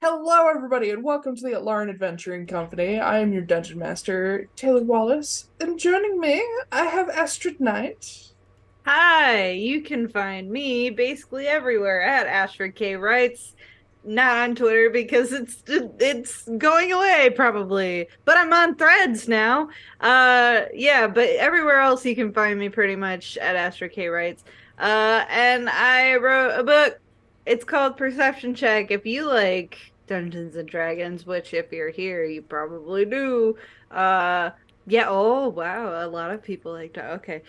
Hello, everybody, and welcome to the Atlaran Adventuring Company. I am your dungeon master, Taiylor Wallace, and joining me, I have Astrid Knight. Hi, you can find me basically everywhere at Astrid K Writes. Not on Twitter because it's going away probably, but I'm on Threads now. Yeah, but everywhere else you can find me pretty much at Astrid K Writes. And I wrote a book. It's called Perception Check. If you like Dungeons and Dragons, which if you're here, you probably do. Yeah, oh wow, a lot of people like that. Okay.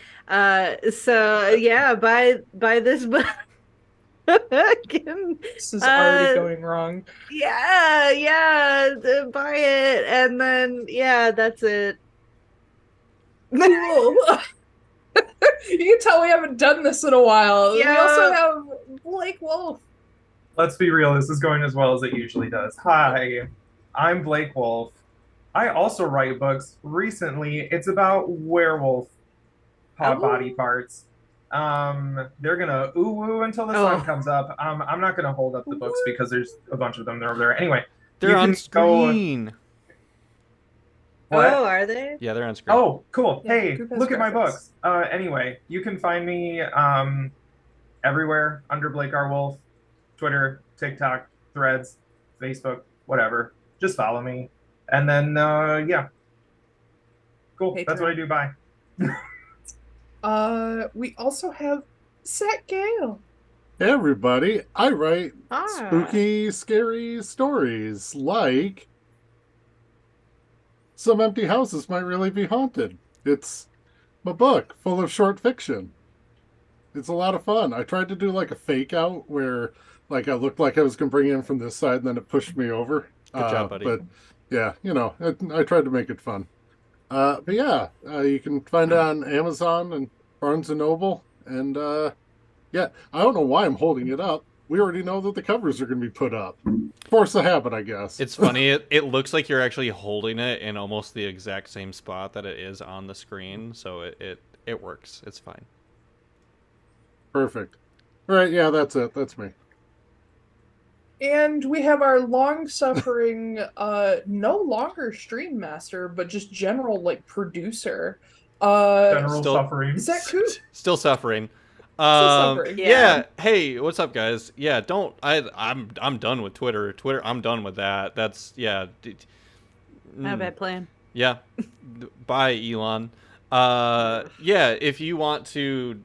So yeah, buy this book. Can, This is already uh, going wrong. yeah, buy it, and then yeah, that's it. Cool. You can tell we haven't done this in a while. We also Yeah. have Blake Wolfe. Let's be real, this is going as well as it usually does. Hi, I'm Blake Wolfe. I also write books. Recently, it's about werewolf body Oh, parts. They're gonna ooh woo until the sun Oh. comes up. I'm not gonna hold up the books because there's a bunch of them. They're over there. Anyway, They're you on can go. screen. Oh, What? are they? Yeah, they're on screen. Oh, cool. yeah, Hey, Koop has look at my graphics. books. Anyway, you can find me everywhere under Blake R. Wolf, Twitter, TikTok, Threads, Facebook, whatever. Just follow me. And then, yeah, cool. That's what I Patreon. do. Bye. We also have Zach Gale. Hey everybody, I write Ah. spooky, scary stories like Some Empty Houses Might Really Be Haunted. It's my book full of short fiction. It's a lot of fun. I tried to do like a fake out where like I looked like I was going to bring it in from this side and then it pushed me over. Good job, buddy. But yeah, I tried to make it fun. But yeah, you can find it on Amazon and Barnes and Noble. And yeah, I don't know why I'm holding it up. We already know that the covers are going to be put up. Force of habit, I guess. It's funny. It looks like you're actually holding it in almost the exact same spot that it is on the screen, so it works. It's fine. Perfect. All right, yeah, that's it. That's me. And we have our long-suffering, no longer stream master, but just general like producer, General Still, suffering. Zach Koop. still suffering. Still suffering. Yeah. Yeah. Hey, what's up, guys? Yeah. Don't. I'm done with Twitter. Twitter. I'm done with that. That's yeah. Not a bad plan. Yeah. Bye, Elon. Yeah, if you want to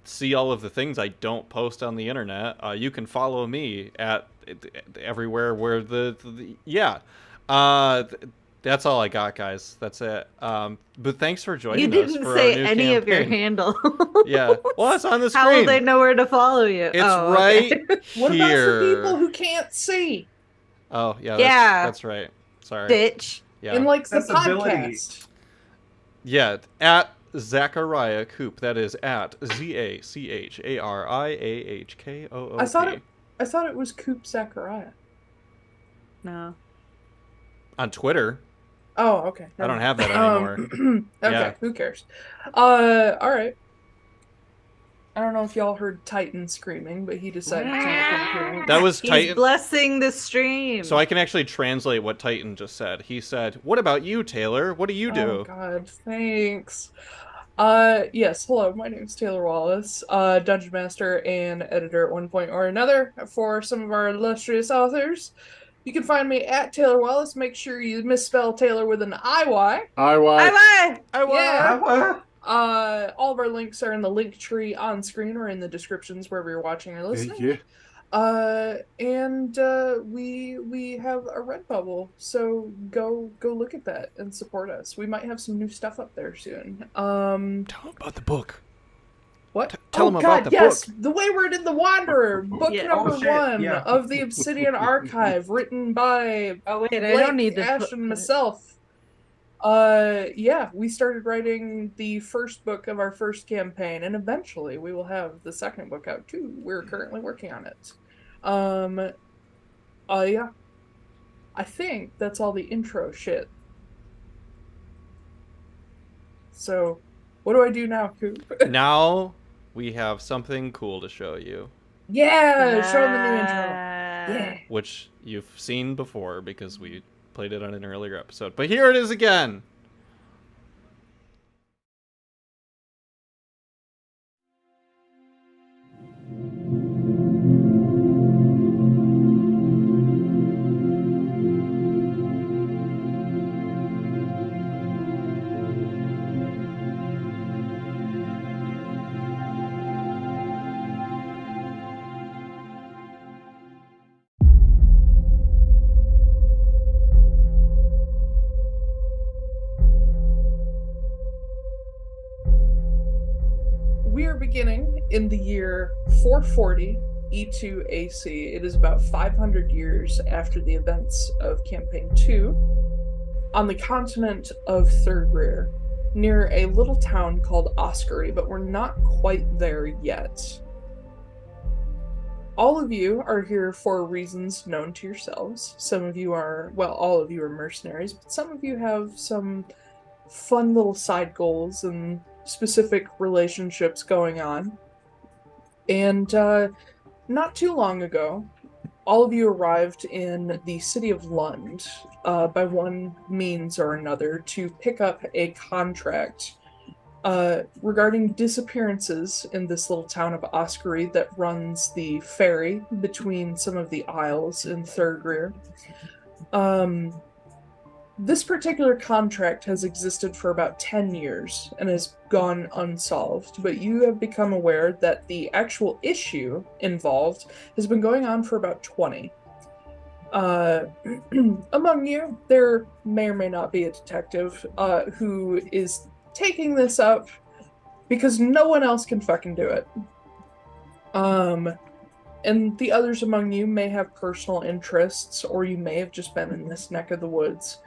see all of the things I don't post on the internet, you can follow me at everywhere where yeah. Uh, that's all I got, guys. That's it. But thanks for You joining us didn't for our say new any of your campaign. handle. Yeah. Well, it's on the How will screen. they know where to follow you? It's Oh, right okay. What about for people here. who can't see Oh, yeah. Yeah. That's right. Sorry. Bitch. Yeah. in like the Accessibility. podcast? Yeah, at Zachariah Koop. That is at ZACHARIAHKOOP. I thought it was Koop Zachariah. No. On Twitter. Oh, okay. I don't never have that mind. anymore. Okay, Yeah. who cares? All right. I don't know if y'all heard Titan screaming, but he decided to come here. That was He's Titan. blessing the stream. So I can actually translate what Titan just said. He said, "What about you, Taiylor? What do you do?" Oh God, thanks. Yes, hello, my name's Taiylor Wallace, Dungeon Master and editor at one point or another for some of our illustrious authors. You can find me at Taiylor Wallace. Make sure you misspell Taylor with an IY. Bye bye. Yeah. All of our links are in the link tree on screen or in the descriptions wherever you're watching or listening. Yeah. And we have a Redbubble, so go look at that and support us. We might have some new stuff up there soon. Tell him about the book. What? Tell Oh him about God, the yes, book. The Wayward and the Wanderer, book Yeah. number Oh, shit, 1 yeah. of the Obsidian Archive, written by Oh wait, I Blake, don't need to Ash, put and it. myself. Yeah, we started writing the first book of our first campaign, and eventually we will have the second book out too. We're currently working on it. Yeah. I think that's all the intro shit. So, what do I do now, Coop? Now we have something cool to show you. Yeah, show them the new intro. Yeah. which you've seen before because we played it on an earlier episode. But here it is again. We are beginning in the year 440 E2 AC. It is about 500 years after the events of Campaign 2 on the continent of Third near a little town called Oskory, but we're not quite there yet. All of you are here for reasons known to yourselves. Some of you are, well, all of you are mercenaries, but some of you have some fun little side goals and specific relationships going on. And not too long ago, all of you arrived in the city of Lund by one means or another to pick up a contract regarding disappearances in this little town of Oskory that runs the ferry between some of the isles in Third. This particular contract has existed for about 10 years and has gone unsolved, but you have become aware that the actual issue involved has been going on for about 20. Among you, there may or may not be a detective who is taking this up because no one else can fucking do it. And the others among you may have personal interests, or you may have just been in this neck of the woods.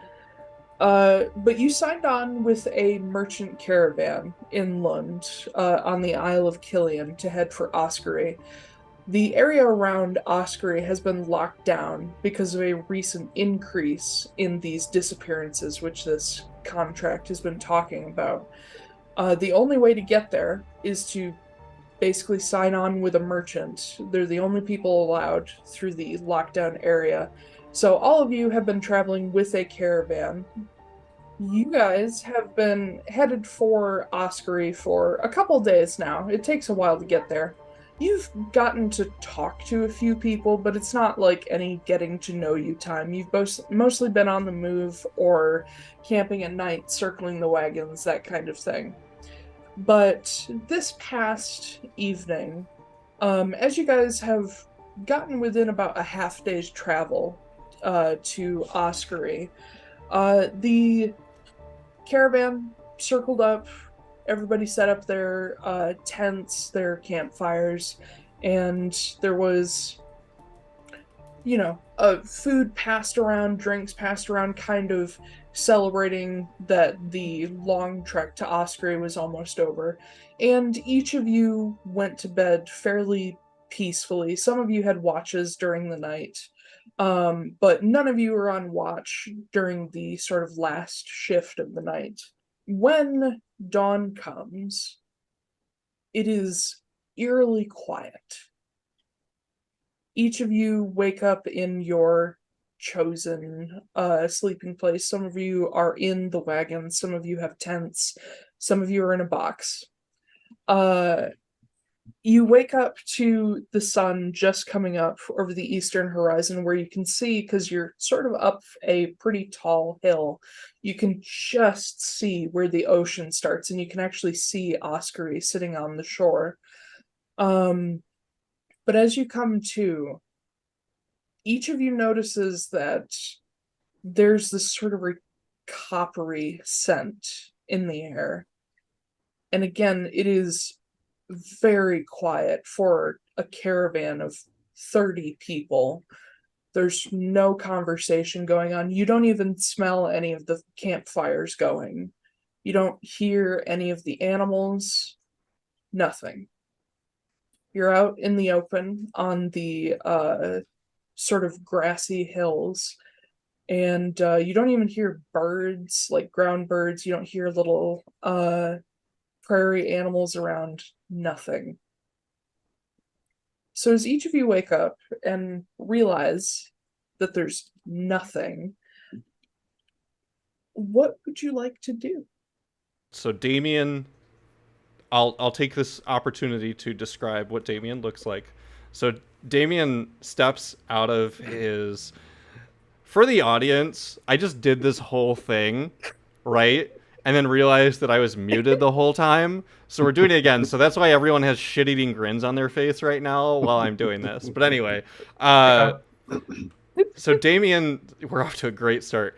But you signed on with a merchant caravan in Lund on the Isle of Cillian to head for Oskory. The area around Oskory has been locked down because of a recent increase in these disappearances, which this contract has been talking about. The only way to get there is to basically sign on with a merchant. They're the only people allowed through the lockdown area. So all of you have been traveling with a caravan. You guys have been headed for Oskory for a couple days now. It takes a while to get there. You've gotten to talk to a few people, but it's not like any getting to know you time. You've mostly been on the move or camping at night, circling the wagons, that kind of thing. But this past evening, as you guys have gotten within about a half day's travel to Oskory, the caravan circled up. Everybody set up their tents, their campfires, and there was, food passed around, drinks passed around, kind of celebrating that the long trek to Oskory was almost over. And each of you went to bed fairly peacefully. Some of you had watches during the night, but none of you were on watch during the sort of last shift of the night. When dawn comes, it is eerily quiet. Each of you wake up in your chosen sleeping place. Some of you are in the wagon, some of you have tents, some of you are in a box. You wake up to the sun just coming up over the eastern horizon, where you can see, because you're sort of up a pretty tall hill, you can just see where the ocean starts, and you can actually see Oskory sitting on the shore. But as you come to, each of you notices that there's this sort of coppery scent in the air. And again, it is very quiet for a caravan of 30 people. There's no conversation going on. You don't even smell any of the campfires going. You don't hear any of the animals. Nothing. You're out in the open on the sort of grassy hills, and you don't even hear birds, like ground birds. You don't hear little prairie animals around. Nothing. So as each of you wake up and realize that there's nothing, what would you like to do? So Damian, I'll take this opportunity to describe what Damian looks like. So Damian steps out of his. For the audience, I just did this whole thing, right? And then realized that I was muted the whole time. So we're doing it again. So that's why everyone has shit-eating grins on their face right now while I'm doing this. But anyway, so Damian, we're off to a great start.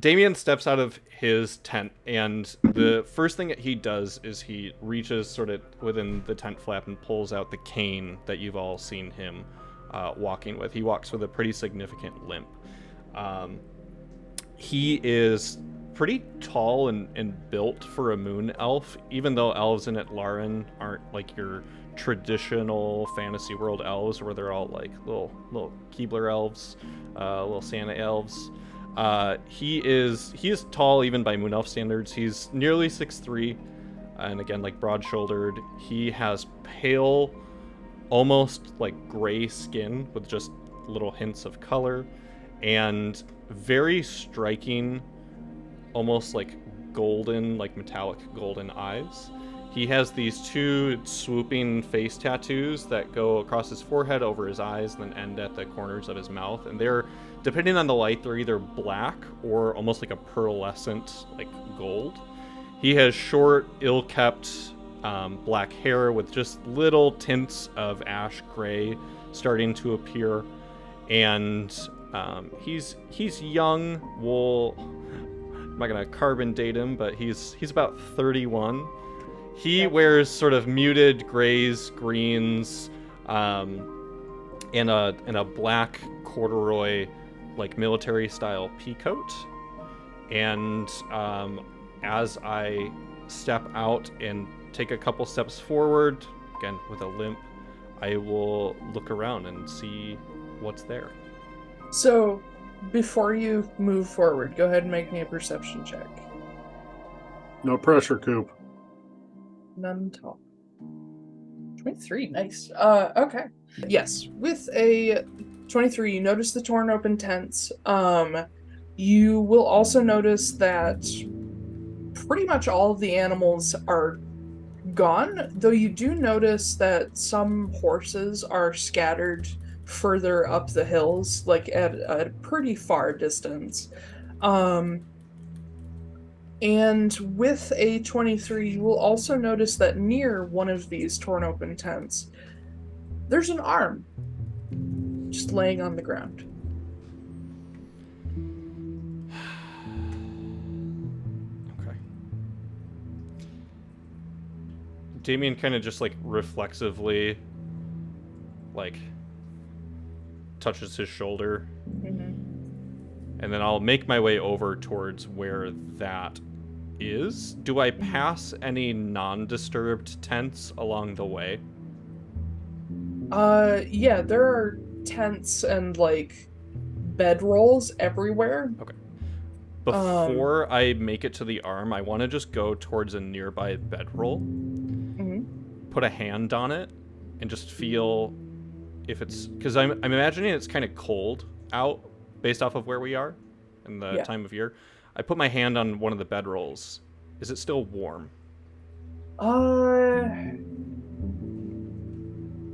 Damian steps out of his tent, and the first thing that he does is he reaches sort of within the tent flap and pulls out the cane that you've all seen him walking with. He walks with a pretty significant limp. He is pretty tall and built for a moon elf, even though elves in Atlaran aren't like your traditional fantasy world elves where they're all like little Keebler elves, little Santa elves. He is tall even by moon elf standards. He's nearly 6'3", and again like broad-shouldered. He has pale, almost like gray skin with just little hints of color, and very striking, almost like golden, like metallic golden eyes. He has these two swooping face tattoos that go across his forehead, over his eyes, and then end at the corners of his mouth. And they're, depending on the light, they're either black or almost like a pearlescent, like gold. He has short, ill-kept black hair with just little tints of ash gray starting to appear. And he's young. I'm not gonna carbon date him, but he's about 31. He wears sort of muted grays, greens, and a black corduroy, like military style peacoat. And as I step out and take a couple steps forward, again with a limp, I will look around and see what's there. So, before you move forward, go ahead and make me a perception check. No pressure, Koop. None at all. 23, nice. Okay. Yes, with a 23, you notice the torn open tents. You will also notice that pretty much all of the animals are gone, though you do notice that some horses are scattered further up the hills, like at a pretty far distance. And with a 23, you will also notice that near one of these torn open tents, there's an arm just laying on the ground. Okay. Damian kind of just like reflexively like touches his shoulder. Mm-hmm. And then I'll make my way over towards where that is. Do I pass any non-disturbed tents along the way? Yeah, there are tents and like bedrolls everywhere. Okay. Before I make it to the arm, I want to just go towards a nearby bedroll, put a hand on it, and just feel if it's, because I'm imagining it's kind of cold out based off of where we are and the time of year. I put my hand on one of the bedrolls. Is it still warm?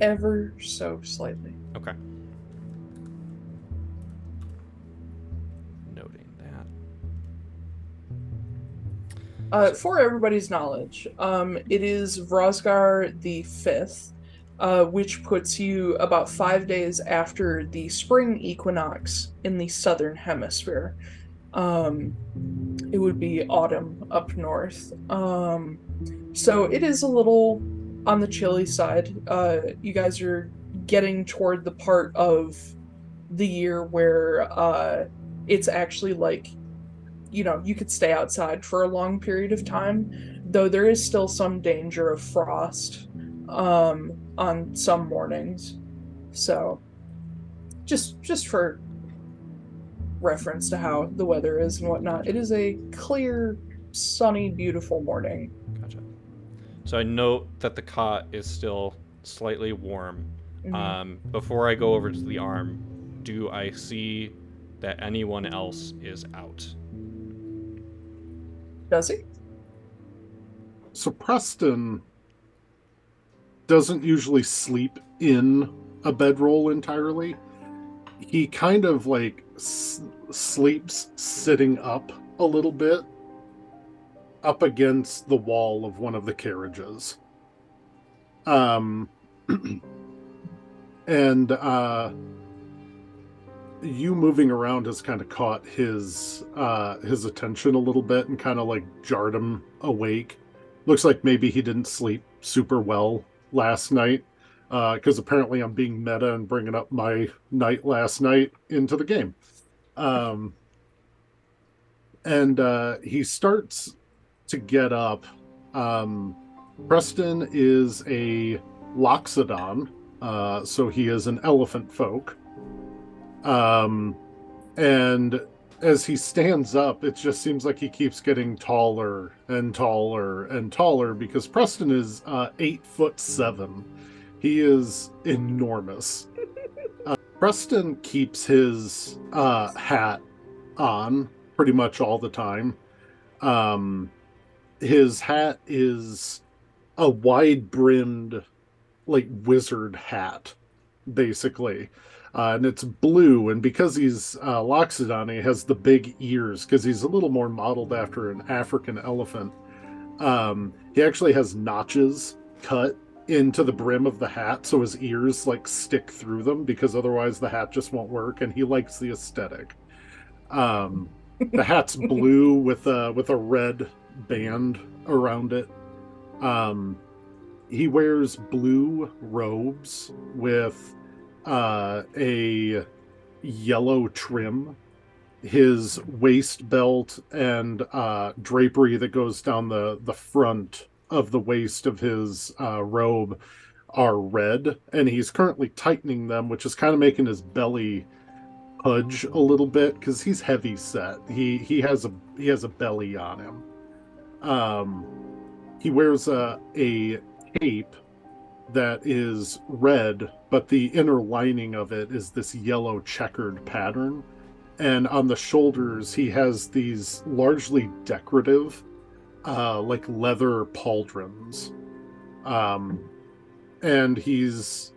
Ever so slightly. Okay. Noting that. For everybody's knowledge, it is Vrosgar the 5th, which puts you about 5 days after the spring equinox in the southern hemisphere. It would be autumn up north. So it is a little on the chilly side. You guys are getting toward the part of the year where it's actually like, you could stay outside for a long period of time, though there is still some danger of frost on some mornings. So just for reference to how the weather is and whatnot, it is a clear, sunny, beautiful morning. Gotcha. So I note that the cot is still slightly warm. Before I go over to the arm, do I see that anyone else is out? Does he? So Preston doesn't usually sleep in a bedroll entirely. He kind of like sleeps sitting up a little bit, up against the wall of one of the carriages. Um, and you moving around has kind of caught his attention a little bit and kind of like jarred him awake. Looks like maybe he didn't sleep super well last night, because apparently I'm being meta and bringing up my night last night into the game. And he starts to get up. Preston is a Loxodon, so he is an elephant folk. And as he stands up, it just seems like he keeps getting taller and taller and taller because Preston is 8'7". He is enormous. Preston keeps his hat on pretty much all the time. His hat is a wide-brimmed, like, wizard hat, basically. And it's blue, and because he's Loxodon, he has the big ears, because he's a little more modeled after an African elephant. He actually has notches cut into the brim of the hat, so his ears, like, stick through them, because otherwise the hat just won't work, and he likes the aesthetic. The hat's blue with a red band around it. He wears blue robes with a yellow trim. His waist belt and drapery that goes down the front of the waist of his robe are red, and he's currently tightening them, which is kind of making his belly pudge a little bit because he's heavy set. He has a belly on him. He wears a cape that is red, but the inner lining of it is this yellow checkered pattern. And on the shoulders, he has these largely decorative, like leather pauldrons. And he's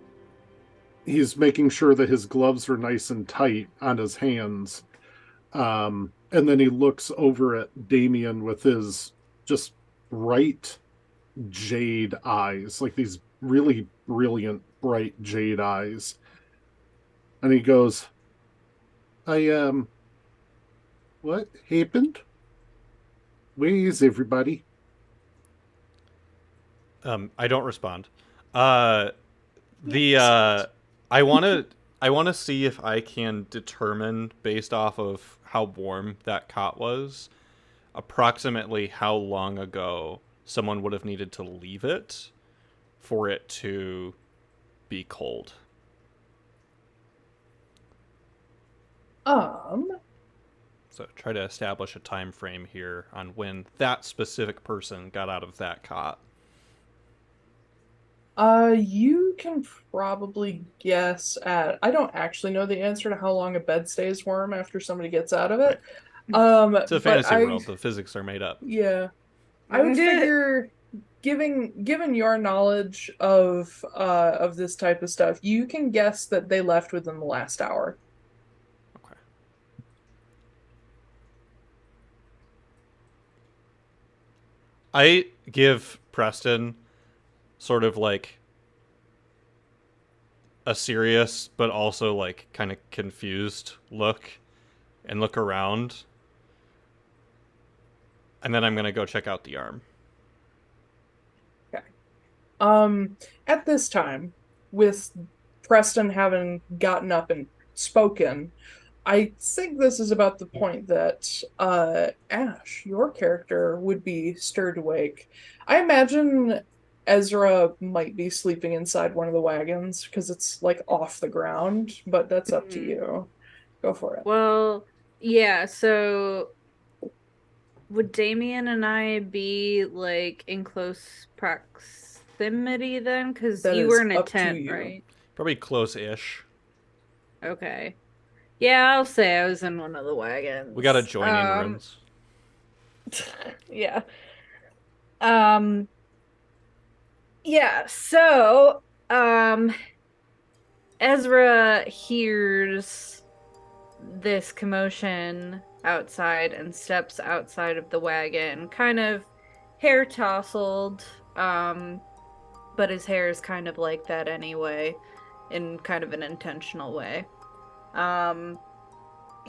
making sure that his gloves are nice and tight on his hands. And then he looks over at Damian with his just bright jade eyes, like these really brilliant, bright jade eyes. And he goes, what happened? Where is everybody? I don't respond. I want to see if I can determine, based off of how warm that cot was, approximately how long ago someone would have needed to leave it for it to be cold. So try to establish a time frame here on when that specific person got out of that cot. You can probably guess at, I don't actually know the answer to how long a bed stays warm after somebody gets out of it. It's a fantasy world, the physics are made up. Yeah. I would figure given your knowledge of this type of stuff, you can guess that they left within the last hour. Okay. I give Preston sort of like a serious but also like kind of confused look and look around. And then I'm going to go check out the arm. Okay. At this time, with Preston having gotten up and spoken, I think this is about the point that Ash, your character, would be stirred awake. I imagine Ezra might be sleeping inside one of the wagons because it's like off the ground, but that's up to you. Go for it. Well, yeah, so would Damian and I be like in close proximity then? Because That you is were in a up to tent, you. right? Probably close-ish. Okay. Yeah, I'll say I was in one of the wagons. We got adjoining rooms. Yeah. Um, yeah, so, Ezra hears this commotion outside and steps outside of the wagon, kind of hair tousled, but his hair is kind of like that anyway, in kind of an intentional way. Um,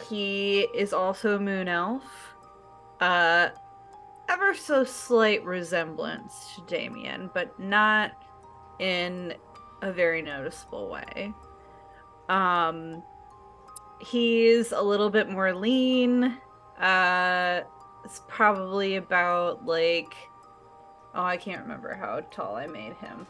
he is also a moon elf. Ever so slight resemblance to Damian, but not in a very noticeable way. Um, he's a little bit more lean. It's probably about like, oh, I can't remember how tall I made him.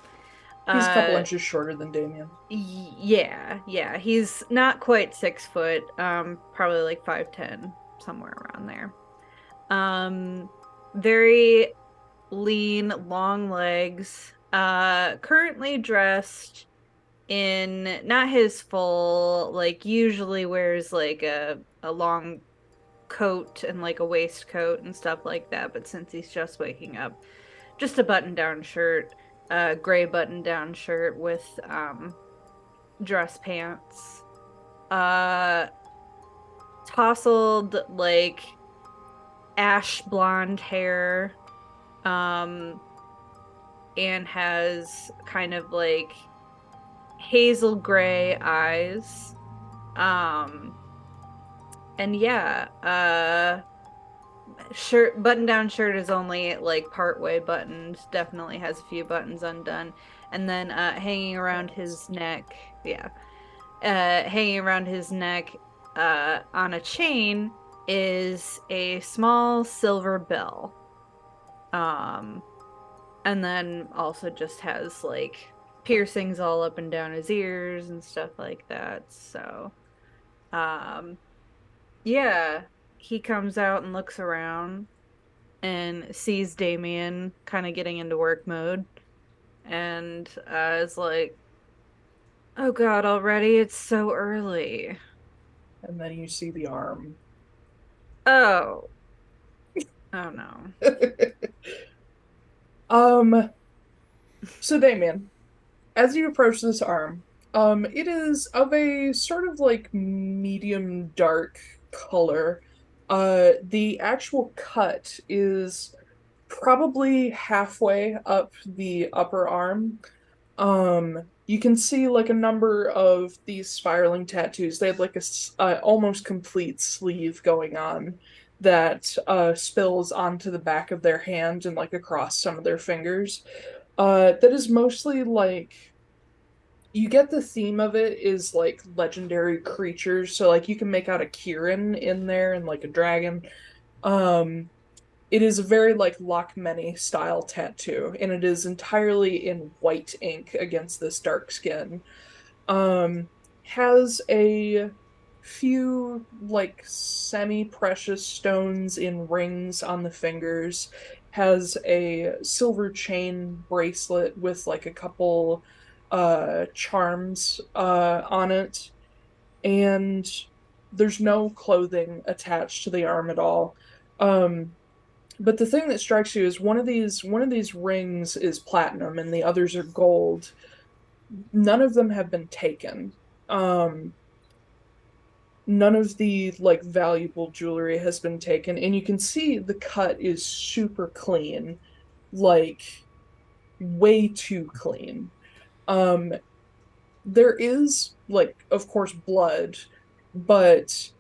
He's a couple inches shorter than Damian. Yeah. He's not quite 6 foot. Probably like 5'10", somewhere around there. Very lean, long legs. Currently dressed in not his full, like usually wears like a long coat and like a waistcoat and stuff like that, but since he's just waking up, just a button-down shirt, gray button-down shirt with dress pants. Tousled like ash blonde hair, and has kind of like hazel gray eyes. And yeah, button down shirt is only like part way buttoned, definitely has a few buttons undone. And then hanging around his neck, hanging around his neck on a chain is a small silver bell. And then also just has like piercings all up and down his ears and stuff like that. So, yeah, he comes out and looks around and sees Damian kind of getting into work mode and is like, oh God, already? It's so early. And then you see the arm. Oh. Oh no. So Damian, as you approach this arm, it is of a sort of like medium dark color. The actual cut is probably halfway up the upper arm. You can see like a number of these spiraling tattoos. They have like a almost complete sleeve going on that spills onto the back of their hand and like across some of their fingers. That is mostly like you get the theme of it is like legendary creatures. So like you can make out a Kieran in there and like a dragon. Um, it is a very like Lochmeny style tattoo, and it is entirely in white ink against this dark skin. Has a few like semi-precious stones in rings on the fingers, has a silver chain bracelet with like a couple charms on it, and there's no clothing attached to the arm at all. But the thing that strikes you is one of these rings is platinum and the others are gold. None of them have been taken. None of the like valuable jewelry has been taken, and you can see the cut is super clean, like way too clean. Um, there is like, of course, blood, but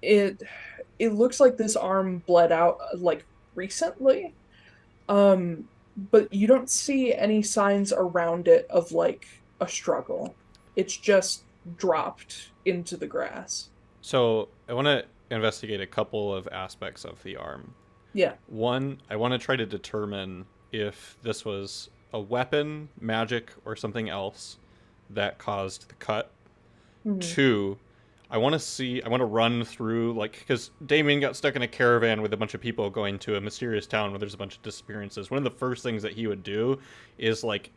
it it looks like this arm bled out like recently. But you don't see any signs around it of like a struggle. It's just dropped into the grass. So I want to investigate a couple of aspects of the arm. Yeah. One, I want to try to determine if this was a weapon, magic, or something else that caused the cut. Mhm. Two, I want to run through, like, because Damian got stuck in a caravan with a bunch of people going to a mysterious town where there's a bunch of disappearances. One of the first things that he would do is, like,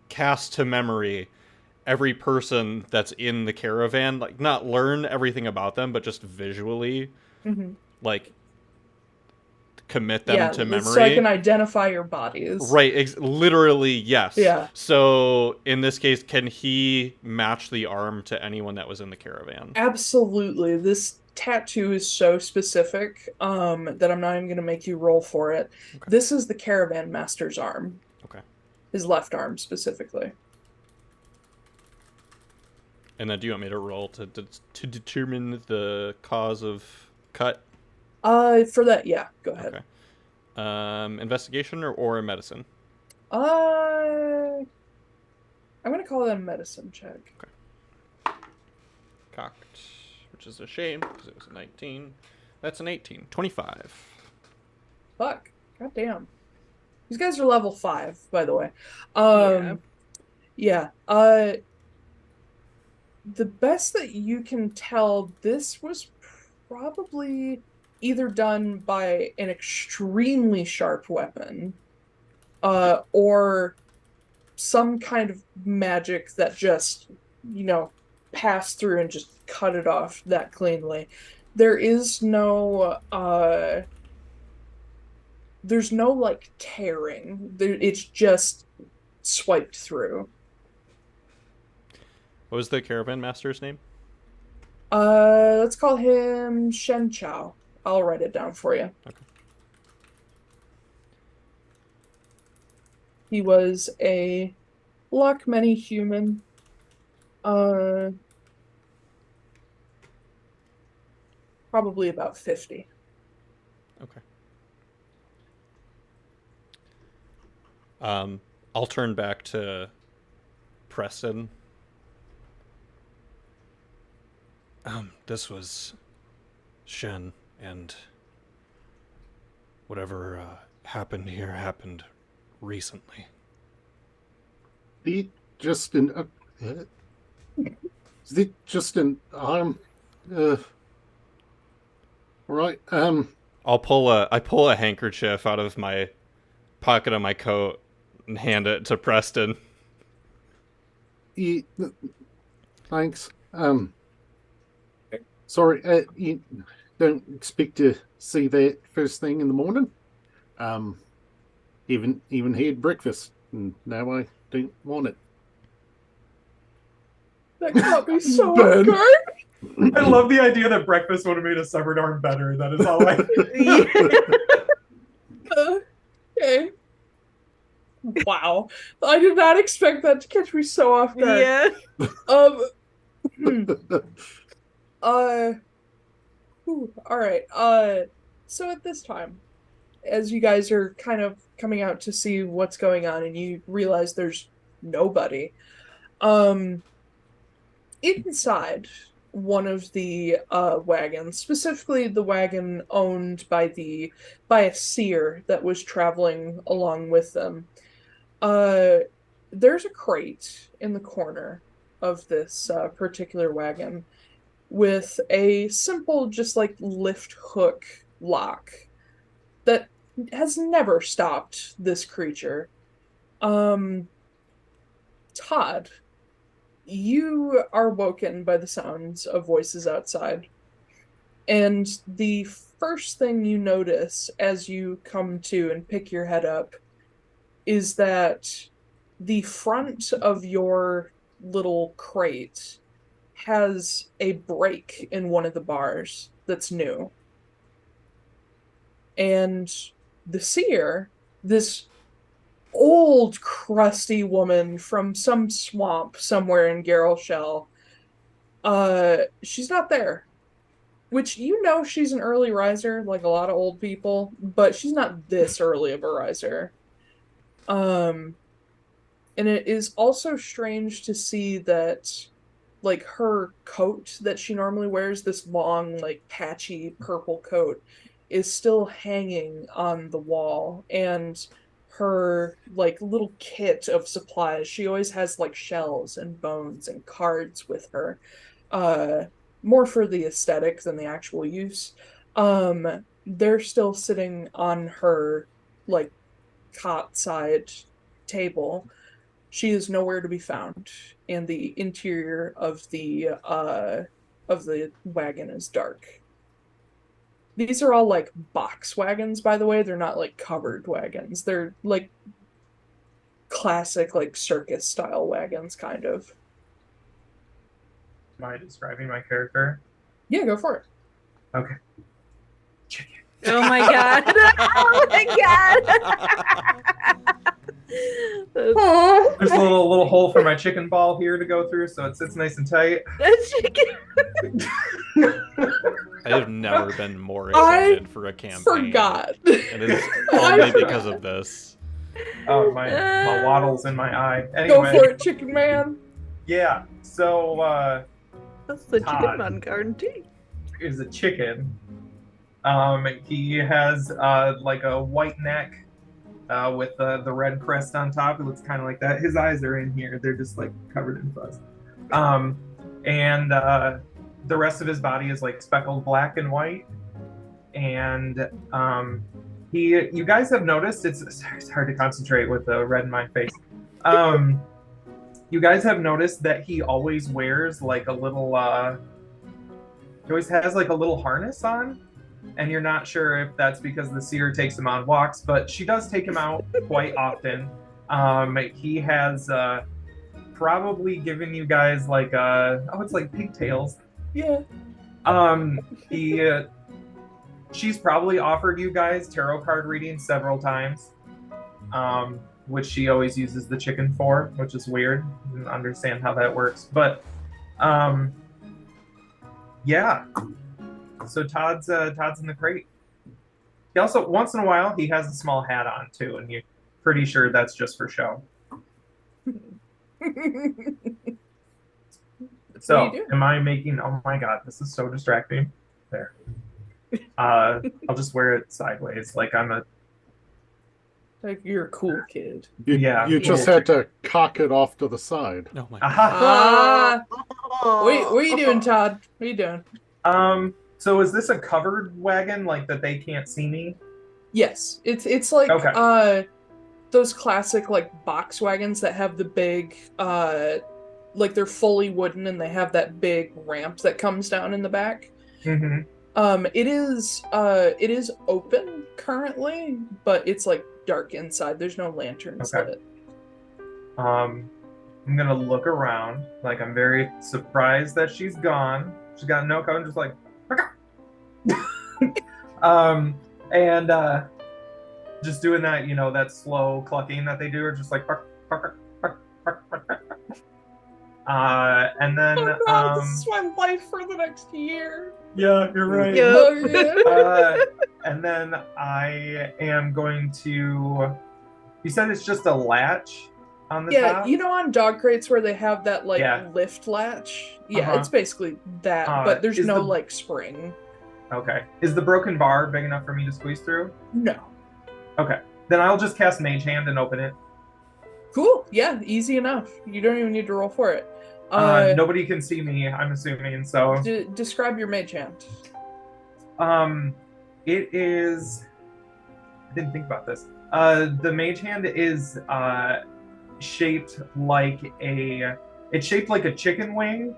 cast to memory every person that's in the caravan, like not learn everything about them, but just visually like commit them to memory. So I can identify your bodies. Right, literally, yes. Yeah. So in this case, can he match the arm to anyone that was in the caravan? Absolutely. This tattoo is so specific that I'm not even going to make you roll for it. Okay. This is the caravan master's arm. Okay. His left arm specifically. And then do you want me to roll to determine the cause of cut? For that, yeah, go ahead. Okay. Investigation or medicine? I'm gonna call that a medicine check. Okay. Cocked, which is a shame because it was a 19. That's an 18. 25. Fuck. God damn. These guys are level 5, by the way. Yeah. The best that you can tell, this was probably either done by an extremely sharp weapon, or some kind of magic that just, passed through and just cut it off that cleanly. There is no, there's no, like, tearing. It's just swiped through. What was the caravan master's name? Let's call him Shen Chao. I'll write it down for you. Okay. He was a Lochmany human. Probably about 50. Okay. I'll turn back to Preston. This was Shen, and whatever happened here happened recently. Is it just an arm? Right. I pull a handkerchief out of my pocket of my coat and hand it to Preston. Thanks. Sorry, you don't expect to see that first thing in the morning. Even had breakfast, and now I don't want it. That caught me so off guard. I love the idea that breakfast would have made a severed arm better. That is all I. Okay. Wow. I did not expect that to catch me so off guard. Yeah. All right. So at this time, as you guys are kind of coming out to see what's going on and you realize there's nobody, inside one of the wagons, specifically the wagon owned by a seer that was traveling along with them, there's a crate in the corner of this particular wagon with a simple, just like lift hook lock that has never stopped this creature. Todd, you are woken by the sounds of voices outside. And the first thing you notice as you come to and pick your head up is that the front of your little crate has a break in one of the bars that's new. And the seer, this old crusty woman from some swamp somewhere in Garrelshell, she's not there. Which, she's an early riser, like a lot of old people, but she's not this early of a riser. And it is also strange to see that, like, her coat that she normally wears, this long, like, patchy purple coat, is still hanging on the wall, and her, like, little kit of supplies, she always has, like, shells and bones and cards with her, more for the aesthetic than the actual use. They're still sitting on her, like, cot side table, She is nowhere to be found, and the interior of the wagon is dark. These are all like box wagons, by the way. They're not like covered wagons. They're like classic like circus style wagons, kind of. Am I describing my character? Yeah, go for it. Okay. Oh my god. Oh my god. There's a little hole for my chicken ball here to go through, so it sits nice and tight. That chicken. I have never been more I excited for a campaign. Forgot. And it's only because of this. Oh, my waddle's in my eye. Go Anyway, for it, chicken man. yeah. So That's the Todd. chicken man guarantee. is a chicken. He has like a white neck with the red crest on top. It looks kind of like that. His eyes are in here. They're just like covered in fuzz. And the rest of his body is like speckled black and white. And you guys have noticed it's hard to concentrate with the red in my face. You guys have noticed that he always wears like a little he always has like a little harness on, and you're not sure if that's because the seer takes him on walks, but she does take him out quite often. He has probably given you guys like it's like pigtails. Yeah. She's probably offered you guys tarot card readings several times, which she always uses the chicken for, which is weird. I don't understand how that works, but yeah. So Todd's in the crate. He also, once in a while, he has a small hat on too, and you're pretty sure that's just for show. So, am I making? Oh my god, this is so distracting. There. I'll just wear it sideways, like I'm a. Like you're a cool kid. You just had to cock it off to the side. Oh my Ah. What are you doing, Todd? What are you doing? So is this a covered wagon, like that they can't see me? Yes, it's like Okay. Those classic like box wagons that have the big like they're fully wooden and they have that big ramp that comes down in the back. Mm-hmm. It is open currently, but it's like dark inside. There's no lanterns lit. I'm gonna look around. Like I'm very surprised that she's gone. She's got no coat. I'm just like, and just doing that, that slow clucking that they do, or just like, and then, oh God, this is my life for the next year. Yeah, you're right. Yep. Oh, yeah. And then I am going to. You said it's just a latch on the top? On dog crates where they have that like lift latch. Yeah, it's basically that, but there's no like spring. Okay. Is the broken bar big enough for me to squeeze through? No. Okay. Then I'll just cast Mage Hand and open it. Cool. Yeah, easy enough. You don't even need to roll for it. Nobody can see me, I'm assuming, so... Describe your Mage Hand. It is... I didn't think about this. The Mage Hand is shaped like a... It's shaped like a chicken wing,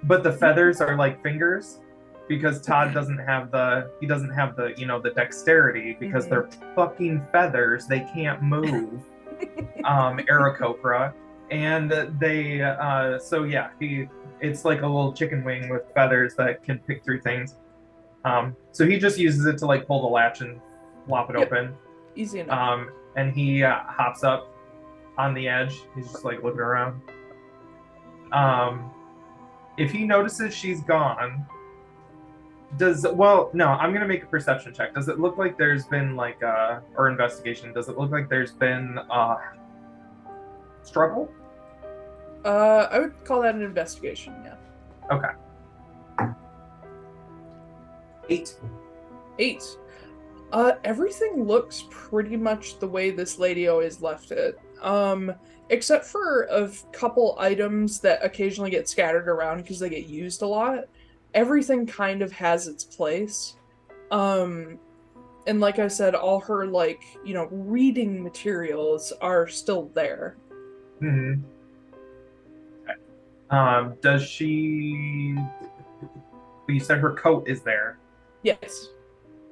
but the feathers are like fingers. Because Todd doesn't have the the dexterity because they're fucking feathers. They can't move. Aarakocra. And they it's like a little chicken wing with feathers that can pick through things. So he just uses it to like pull the latch and flop it open. Easy enough. And he hops up on the edge. He's just like looking around. If he notices she's gone, I'm gonna make a perception check. Does it look like there's been like or investigation? Does it look like there's been struggle? I would call that an investigation. Yeah. Okay. 8. Everything looks pretty much the way this lady always left it. Except for a couple items that occasionally get scattered around because they get used a lot. Everything kind of has its place. And like I said, all her reading materials are still there. Hmm. Does she? You said her coat is there, Yes.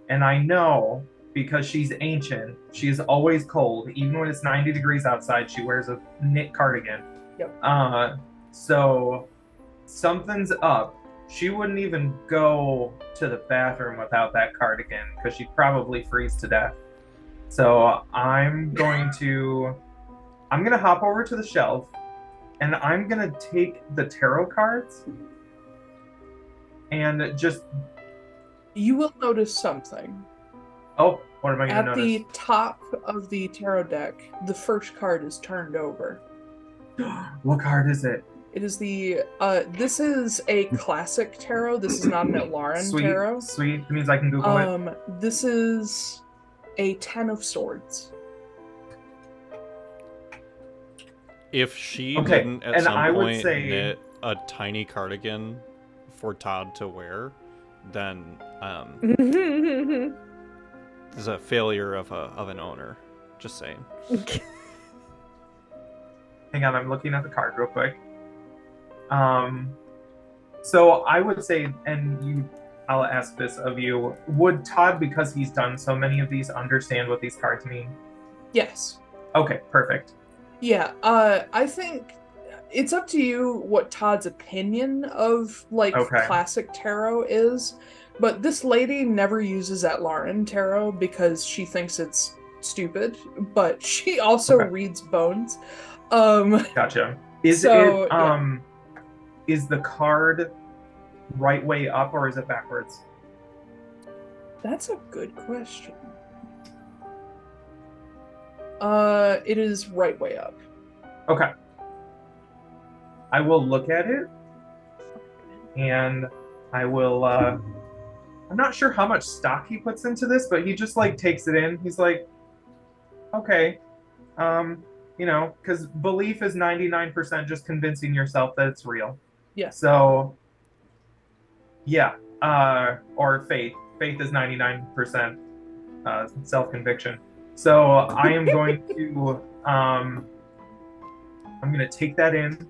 and I know because she's ancient. She is always cold, even when it's 90 degrees outside. She wears a knit cardigan. Yep. So something's up. She wouldn't even go to the bathroom without that cardigan because she'd probably freeze to death. So I'm gonna hop over to the shelf and I'm gonna take the tarot cards and just You will notice something. what am I gonna At notice? the top of the tarot deck, the first card is turned over. What card is it? It is this is a classic tarot. This is not an Atlaran Sweet, tarot. sweet. It means I can Google it. This is a 10 of swords. If she Okay, didn't at and some I would point say- knit a tiny cardigan for Todd to wear, then there's a failure of an owner. Just saying. Hang on, I'm looking at the card real quick. So I would say, I'll ask this of you, would Todd, because he's done so many of these, understand what these cards mean? Yes. Okay, perfect. Yeah, I think it's up to you what Todd's opinion of Okay. classic tarot is, but this lady never uses Atlaran tarot because she thinks it's stupid, but she also Okay. reads bones. Gotcha. Is the card right way up or is it backwards? That's a good question. It is right way up. Okay. I will look at it and I will I'm not sure how much stock he puts into this, but he just takes it in. He's like, okay. Because belief is 99% just convincing yourself that it's real. Yeah. So yeah. Or faith. Faith is 99% self-conviction. So I am going to I'm gonna take that in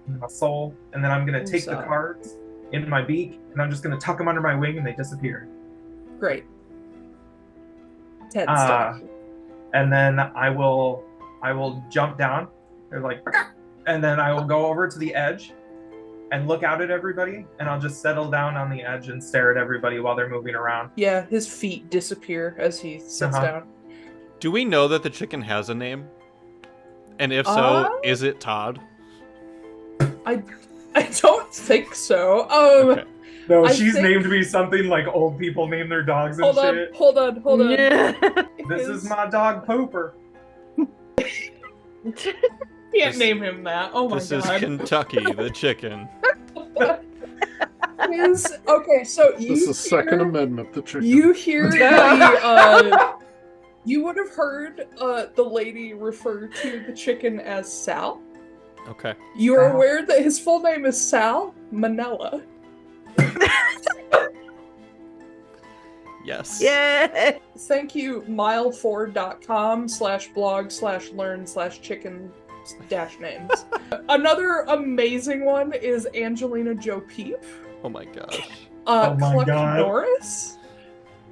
my soul, and then I'm gonna take the cards in my beak, and I'm just gonna tuck them under my wing, and they disappear. Great. 10 stuff. And then I will jump down. They're like, and then I will go over to the edge and look out at everybody, and I'll just settle down on the edge and stare at everybody while they're moving around. Yeah, his feet disappear as he sits down. Do we know that the chicken has a name? And if so, is it Todd? I don't think so. Okay. No, I she's think- named me something like old people name their dogs and shit. Hold on. This is my dog Pooper. Can't name him that. Oh my god. This is Kentucky, the chicken. Okay, so This is Second Amendment, the chicken. you hear the you would have heard the lady refer to the chicken as Sal. Okay. You are aware that his full name is Sal Manella. Yes. Yeah. Thank you, mileford.com/blog/learn/chicken-names. Another amazing one is Angelina Joe Peep. Oh my gosh. Oh my Cluck God. Norris.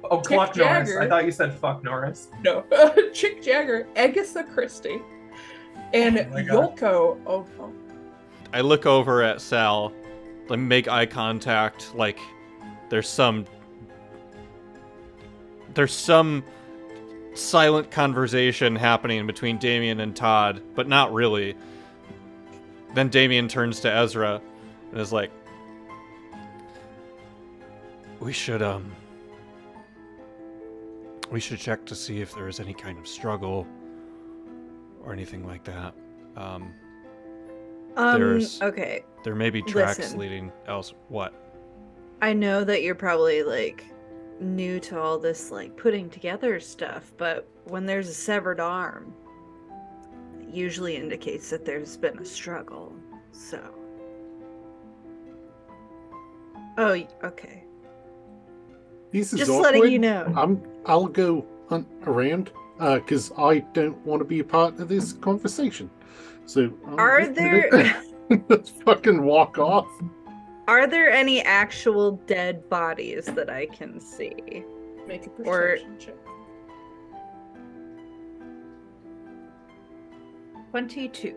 Oh, Cluck Chick Norris. Jagger. I thought you said fuck Norris. No. Chick Jagger. Agatha Christie. And Oh my God. Yolko. Oh no. I look over at Sal, like make eye contact, like there's some silent conversation happening between Damian and Todd, but not really. Then Damian turns to Ezra and is like, we should check to see if there is any kind of struggle or anything like that. Okay. There may be tracks Listen. leading else. What? I know that you're probably new to all this putting together stuff, but when there's a severed arm, it usually indicates that there's been a struggle. So. Oh, okay. This is Just awkward. letting you know. I'll go hunt around. because I don't want to be a part of this conversation. So Are there let's fucking walk off. are there any actual dead bodies that I can see? Make a Or- perception check. 22.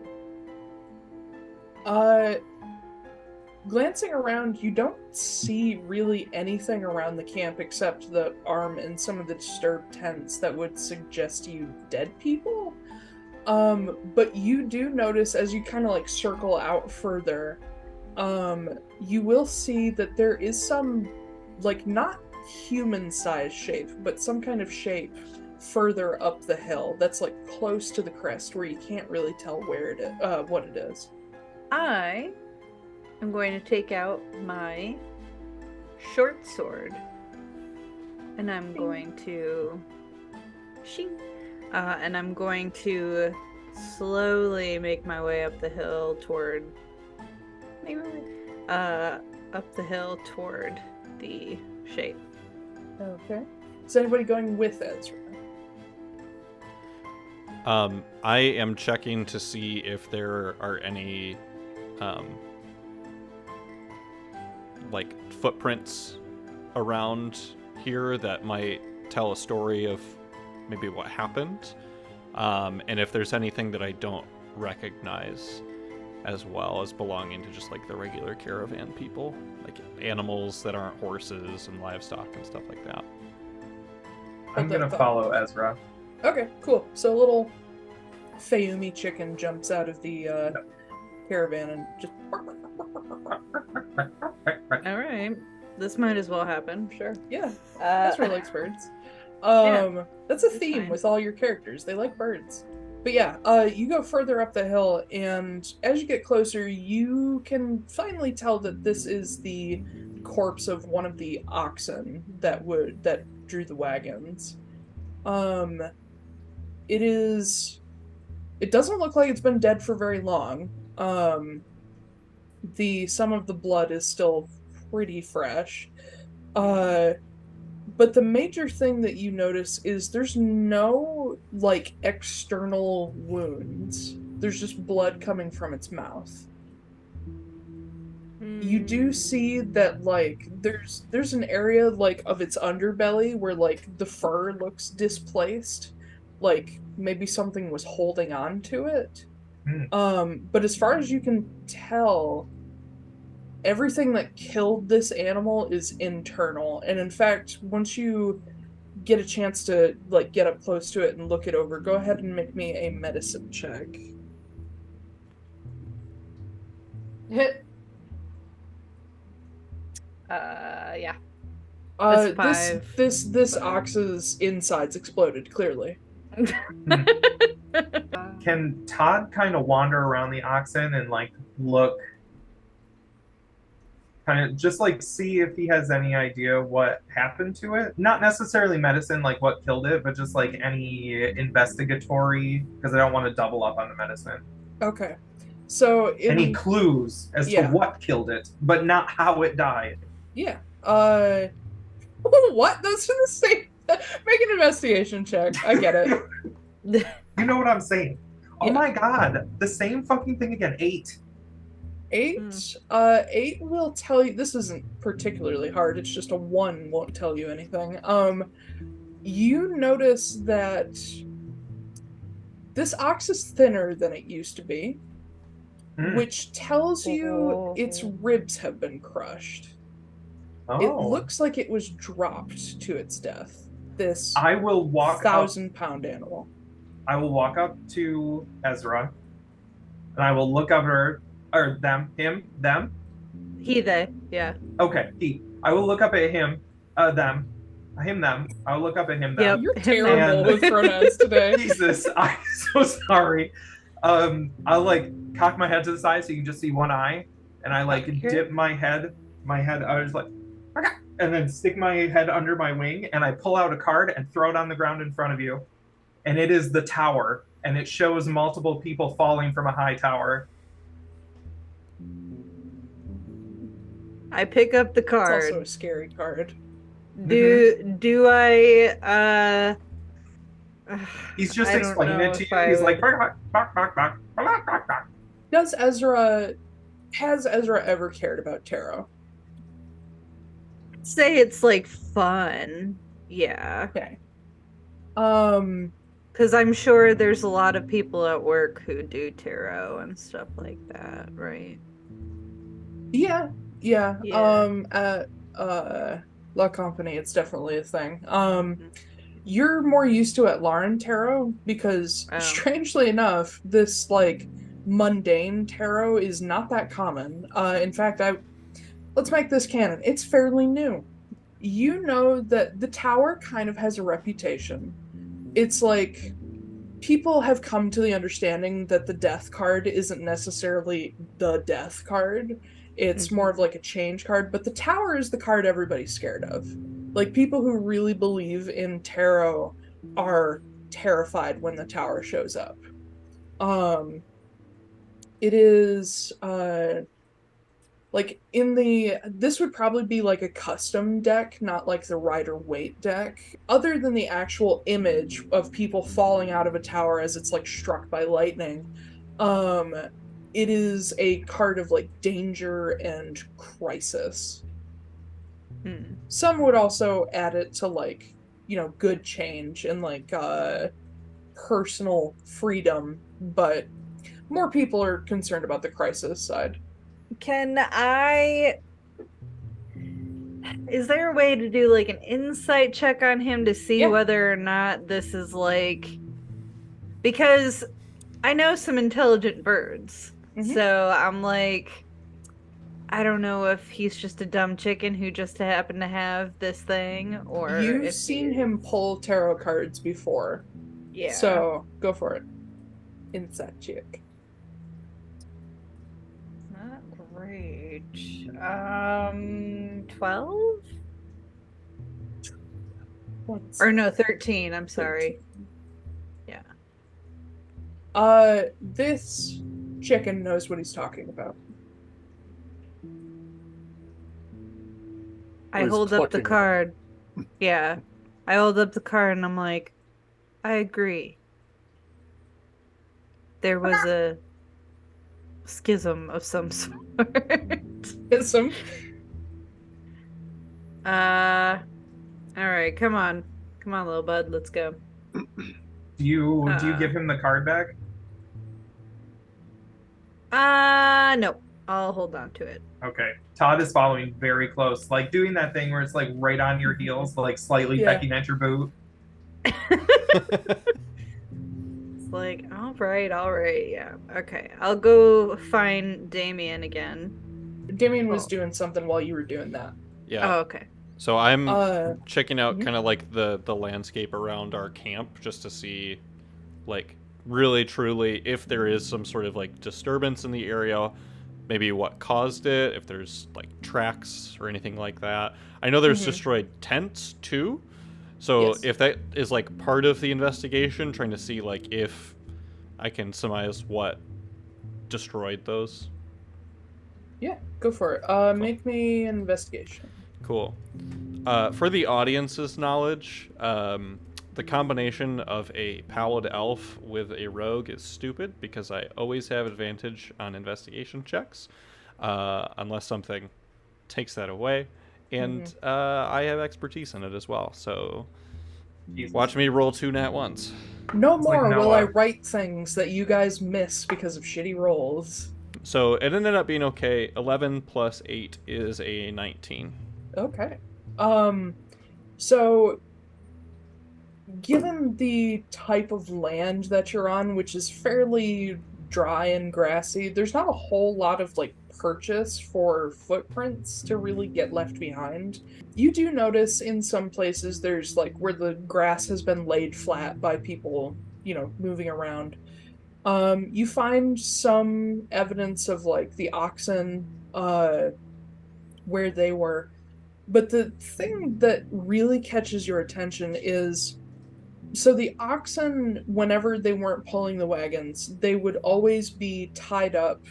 Glancing around, you don't see really anything around the camp except the arm and some of the disturbed tents that would suggest to you dead people. But you do notice as you kind of like circle out further, you will see that there is some, like, not human-sized shape, but some kind of shape further up the hill that's like close to the crest where you can't really tell where it is, what it is. I am going to take out my short sword and I'm going to shing, and I'm going to slowly make my way up the hill toward up the hill toward the shape. Okay. Is anybody going with Ezra? I am checking to see if there are any, like, footprints around here that might tell a story of maybe what happened, and if there's anything that I don't recognize as well as belonging to just, like, the regular caravan people, like animals that aren't horses and livestock and stuff like that. I'm gonna follow Ezra. Okay, cool. So a little Fayumi chicken jumps out of the caravan and just. All right, this might as well happen. Sure. Yeah, Ezra likes birds. Yeah, That's a it's theme fine. with all your characters. They like birds. But yeah, you go further up the hill, and as you get closer, you can finally tell that this is the corpse of one of the oxen that drew the wagons. It doesn't look like it's been dead for very long. Some of the blood is still pretty fresh. But the major thing that you notice is there's no, like, external wounds. There's just blood coming from its mouth. You do see that, like, there's an area, like, of its underbelly where, like, the fur looks displaced. Like, maybe something was holding on to it. But as far as you can tell, everything that killed this animal is internal. And in fact, once you get a chance to, like, get up close to it and look it over, go ahead and make me a medicine check. Hit. Yeah. This That's 5. this ox's insides exploded, clearly. Can Todd kind of wander around the oxen and like look, kind of just like see if he has any idea what happened to it? Not necessarily medicine, like what killed it, but just like any investigatory, because I don't want to double up on the medicine. Okay. So Any clues as to what killed it, but not how it died. Yeah. What? Those are the same. Make an investigation check. I get it. You know what I'm saying? Oh Yeah. my god, the same fucking thing again. 8. 8? 8 will tell you. This isn't particularly hard. It's just a 1 won't tell you anything. You notice that this ox is thinner than it used to be, which tells you its ribs have been crushed. Oh. It looks like it was dropped to its death. This I will walk 1,000-pound animal. I will walk up to Ezra, and I will look up her, or them, him, them. He, they, yeah. Okay, he. I will look up at him, them, him, them. I will look up at him, them. Yep. You're Him, terrible them. with pronouns today. Jesus, I'm so sorry. I'll like cock my head to the side so you can just see one eye, and I like dip my head. I was like, okay, and then stick my head under my wing, and I pull out a card and throw it on the ground in front of you. And it is the tower, and it shows multiple people falling from a high tower. I pick up the It's card. also a scary card. Do I He's just I don't explaining know it to if you. I He's like, would Does Ezra has Ezra ever cared about tarot? say it's like fun. Yeah. Okay. Um, Because I'm sure there's a lot of people at work who do tarot and stuff like that, right? yeah, yeah. Yeah. At La Company, it's definitely a thing. Mhm. You're more used to Atlaran tarot because, Oh. strangely enough, this like mundane tarot is not that common. In fact, I let's make this canon. It's fairly new. You know that the tower kind of has a reputation. It's like people have come to the understanding that the death card isn't necessarily the death card. It's more of Mhm. like a change card, but the tower is the card everybody's scared of. Like people who really believe in tarot are terrified when the tower shows up. Um it is like in the this would probably be like a custom deck, not like the Rider Waite deck. Other than the actual image of people falling out of a tower as it's like struck by lightning, um it is a card of like danger and crisis. Hmm. Some would also add it to like, good change and like personal freedom, but more people are concerned about the crisis side. Can I Is there a way to do like an insight check on him to see Yeah. whether or not this is like, because I know some intelligent birds. Mhm. So I'm like, I don't know if he's just a dumb chicken who just happened to have this thing or You've if he seen him pull tarot cards before, yeah. so go for it. Insight check. Not great. 12? Or no, 13, I'm sorry. 13. Yeah. This chicken knows what he's talking about. I He's hold up the clutching it. card. Yeah. I hold up the card and I'm like, I agree. There was a schism of some sort. Some All right, come on. Come on, little bud, let's go. do you give him the card back? No. I'll hold on to it. Okay. Todd is following very close, like doing that thing where it's like right on your heels, like slightly Yeah. pecking at your boot. It's like, all right, yeah. Okay. I'll go find Damian again. Damian was Oh. doing something while you were doing that. Yeah. Oh, okay. So I'm checking out mhm. kind of like the landscape around our camp just to see, like, really truly if there is some sort of like disturbance in the area, maybe what caused it, if there's like tracks or anything like that. I know there's Mhm. destroyed tents too. So Yes. if that is like part of the investigation, trying to see like if I can surmise what destroyed those. Yeah, go for it. Make me an investigation. Cool. For the audience's knowledge, the combination of a pallid elf with a rogue is stupid because I always have advantage on investigation checks, unless something takes that away, and I have expertise in it as well. So Jesus. watch me roll 2 nat ones. No It's like more will I Noah. write things that you guys miss because of shitty rolls. So it ended up being okay. 11 plus 8 is a 19. Okay. So given the type of land that you're on, which is fairly dry and grassy, there's not a whole lot of like purchase for footprints to really get left behind. You do notice in some places there's like where the grass has been laid flat by people, moving around. You find some evidence of like the oxen where they were. But the thing that really catches your attention is so the oxen, whenever they weren't pulling the wagons, they would always be tied up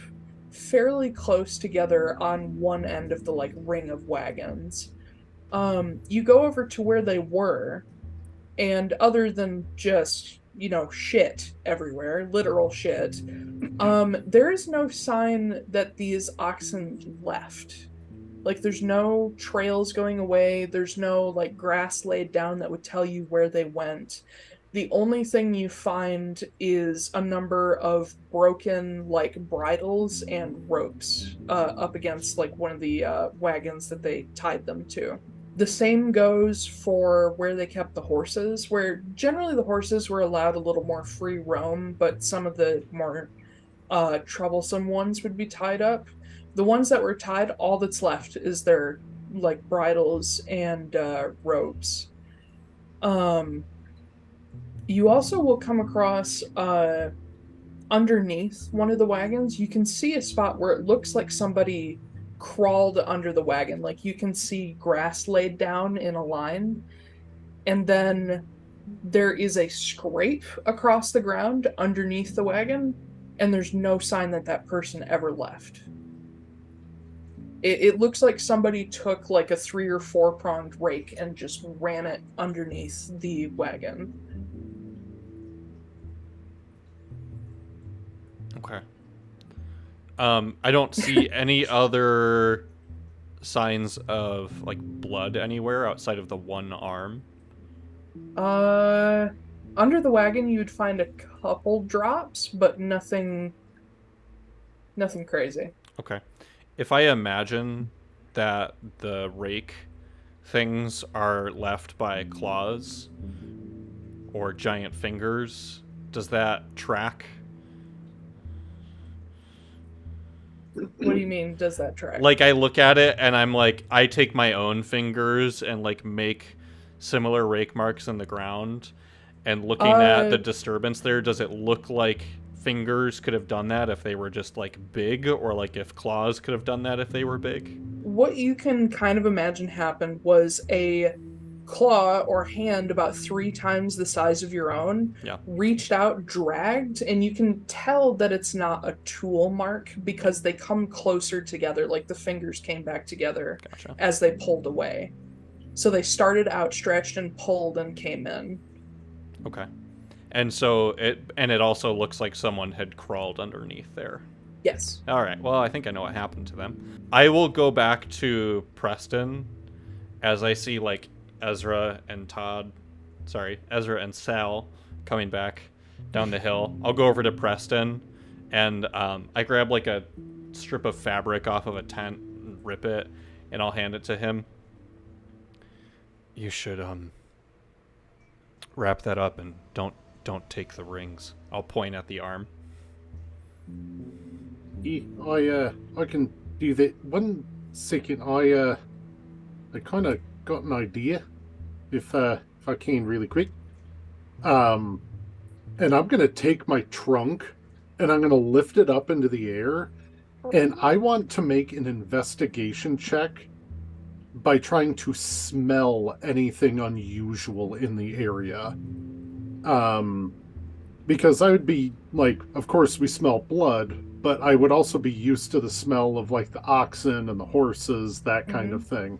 fairly close together on one end of the like ring of wagons. You go over to where they were, And other than just, shit everywhere, literal shit, there is no sign that these oxen left. Like, there's no trails going away. There's no, like, grass laid down that would tell you where they went. The only thing you find is a number of broken, like, bridles and ropes up against, like, one of the wagons that they tied them to. The same goes for where they kept the horses, where generally the horses were allowed a little more free roam, but some of the more troublesome ones would be tied up. The ones that were tied, all that's left is their like bridles and ropes. You also will come across underneath one of the wagons, you can see a spot where it looks like somebody crawled under the wagon. Like you can see grass laid down in a line, and then there is a scrape across the ground underneath the wagon, and there's no sign that that person ever left. It looks like somebody took like a 3 or 4 pronged rake and just ran it underneath the wagon. Okay. I don't see any other signs of like blood anywhere outside of the one arm. Under the wagon you'd find a couple drops, but nothing crazy. Okay. If I imagine that the rake things are left by claws or giant fingers, does that track? What do you mean, does that track? Like, I look at it and I'm like, I take my own fingers and like make similar rake marks in the ground, and looking at the disturbance there, does it look like fingers could have done that if they were just like big, or like if claws could have done that if they were big? What you can kind of imagine happened was a claw or hand about 3 times the size of your own reached out, dragged, and you can tell that it's not a tool mark because they come closer together, like the fingers came back together as they pulled away. So they started outstretched and pulled and came in. Okay. And so it also looks like someone had crawled underneath there. Yes. All right. Well, I think I know what happened to them. I will go back to Preston as I see like Ezra and Sal coming back down the hill. I'll go over to Preston and I grab like a strip of fabric off of a tent and rip it, and I'll hand it to him. You should wrap that up and don't take the rings. I'll point at the arm. I can do that. 1 second. I kind of got an idea. If I can, really quick. And I'm gonna take my trunk and I'm gonna lift it up into the air, and I want to make an investigation check by trying to smell anything unusual in the area. Because I would be like, of course we smell blood, but I would also be used to the smell of like the oxen and the horses, that kind of thing.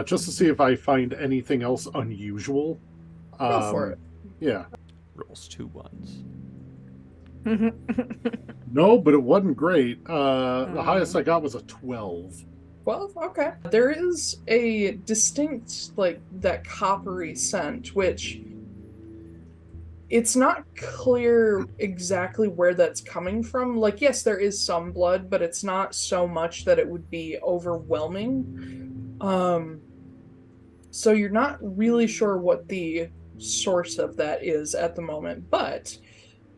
Just to see if I find anything else unusual. Go for it. Yeah. Rolls 2 ones. No, but it wasn't great. The highest I got was a 12. 12? Okay. There is a distinct, like, that coppery scent, which it's not clear exactly where that's coming from. Like, yes, there is some blood, but it's not so much that it would be overwhelming. So you're not really sure what the source of that is at the moment, but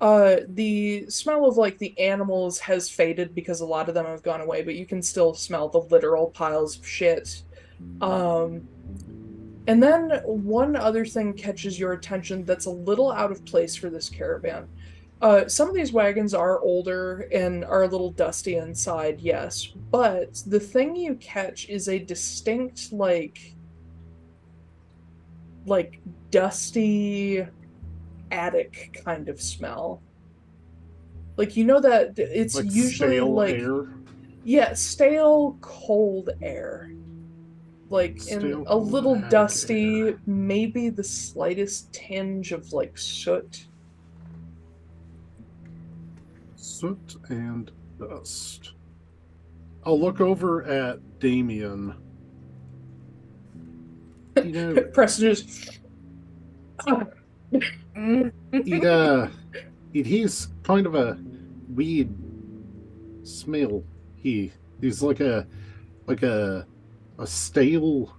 the smell of like the animals has faded because a lot of them have gone away, but you can still smell the literal piles of shit. And then one other thing catches your attention that's a little out of place for this caravan. Some of these wagons are older and are a little dusty inside, yes, but the thing you catch is a distinct like dusty attic kind of smell. Like, you know that it's like usually stale like air? Yeah, stale cold air. like Still a little black dusty, hair. maybe the slightest tinge of like soot. Soot and dust. I'll look over at Damian. You know, Preston just he's kind of a weird smell. He's like a stale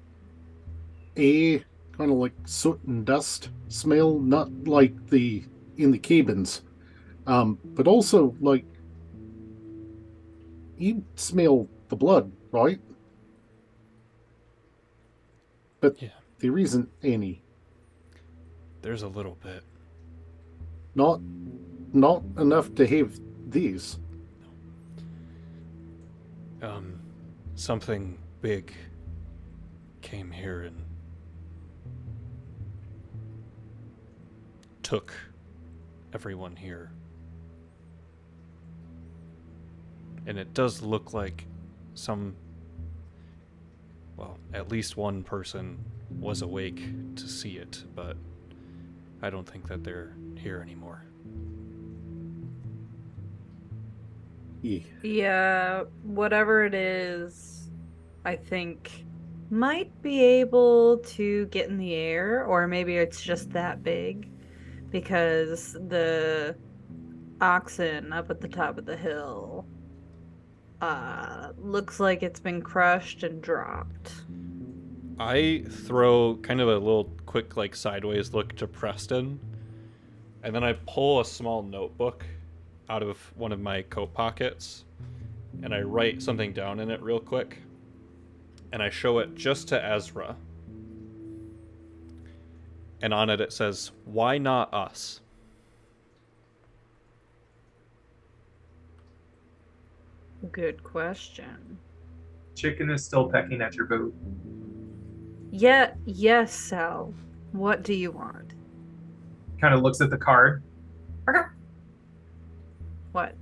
air, kind of like soot and dust smell, not like the in the cabins. But also like you smell the blood, right? But Yeah. there isn't any. There's a little bit. Not enough to have these. Something big came here and took everyone here. And it does look like at least one person was awake to see it, but I don't think that they're here anymore. Yeah. Yeah, whatever it is, I think might be able to get in the air, or maybe it's just that big because the oxen up at the top of the hill looks like it's been crushed and dropped. I throw kind of a little quick, like, sideways look to Preston, and then I pull a small notebook out of one of my coat pockets, and I write something down in it real quick, and I show it just to Ezra. And on it says, "Why not us?" Good question. Chicken is still pecking at your boot. Yeah, yes, Sal. What do you want? Kind of looks at the card. What?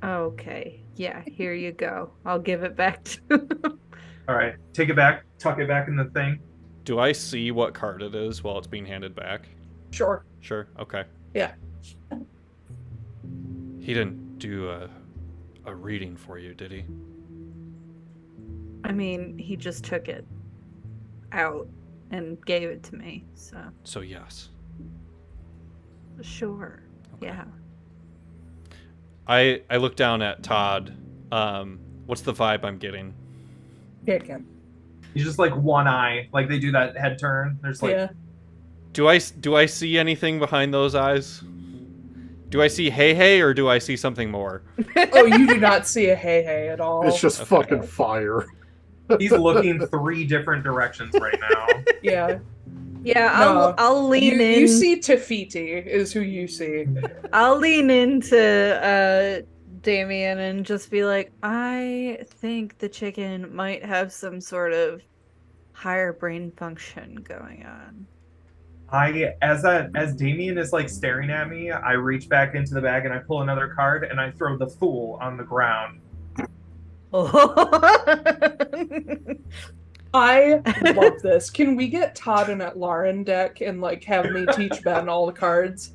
Okay. Yeah, here you go. I'll give it back to All right, take it back, tuck it back in the thing. Do I see what card it is while it's being handed back? sure. Sure, okay. Yeah. He didn't do a reading for you, did he? I mean, he just took it out and gave it to me, so So yes. sure. Okay. Yeah. I look down at Todd. What's the vibe I'm getting? Chicken. He's just like one eye, like they do that head turn. There's like, Yeah. Do I see anything behind those eyes? Do I see hey or do I see something more? Oh, you do not see a hey at all. It's just Okay. fucking fire. he's looking 3 different directions right now. Yeah. Yeah, No, I'll lean in. You see Tafiti is who you see. I'll lean into Damian and just be like, I think the chicken might have some sort of higher brain function going on. As Damian is like staring at me, I reach back into the bag and I pull another card and I throw the fool on the ground. I love this. Can we get Todd an Atlaran deck and like have me teach Ben all the cards?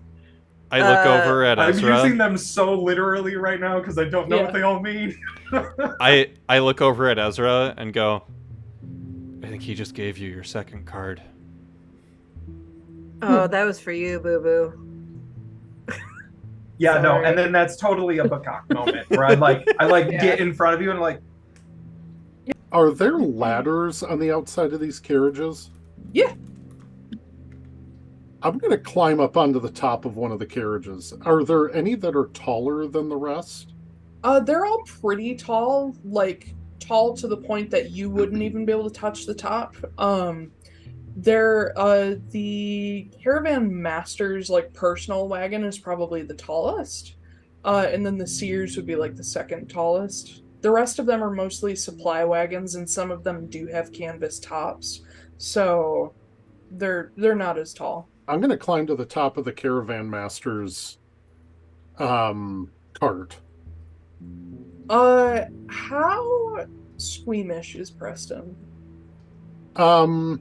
I look over at I'm Ezra. using them so literally right now because I don't know what they all mean. I look over at Ezra and go, I think he just gave you your second card. Oh, that was for you, Boo Boo. Yeah, no, Sorry. and then that's totally a Bakak moment where I Yeah. get in front of you and like, Are there ladders on the outside of these carriages? Yeah. I'm going to climb up onto the top of one of the carriages. Are there any that are taller than the rest? They're all pretty tall, like tall to the point that you wouldn't even be able to touch the top. They're the caravan master's like personal wagon is probably the tallest. And then the Sears would be like the second tallest. The rest of them are mostly supply wagons, and some of them do have canvas tops. So they're not as tall. I'm going to climb to the top of the caravan master's cart. How squeamish is Preston? I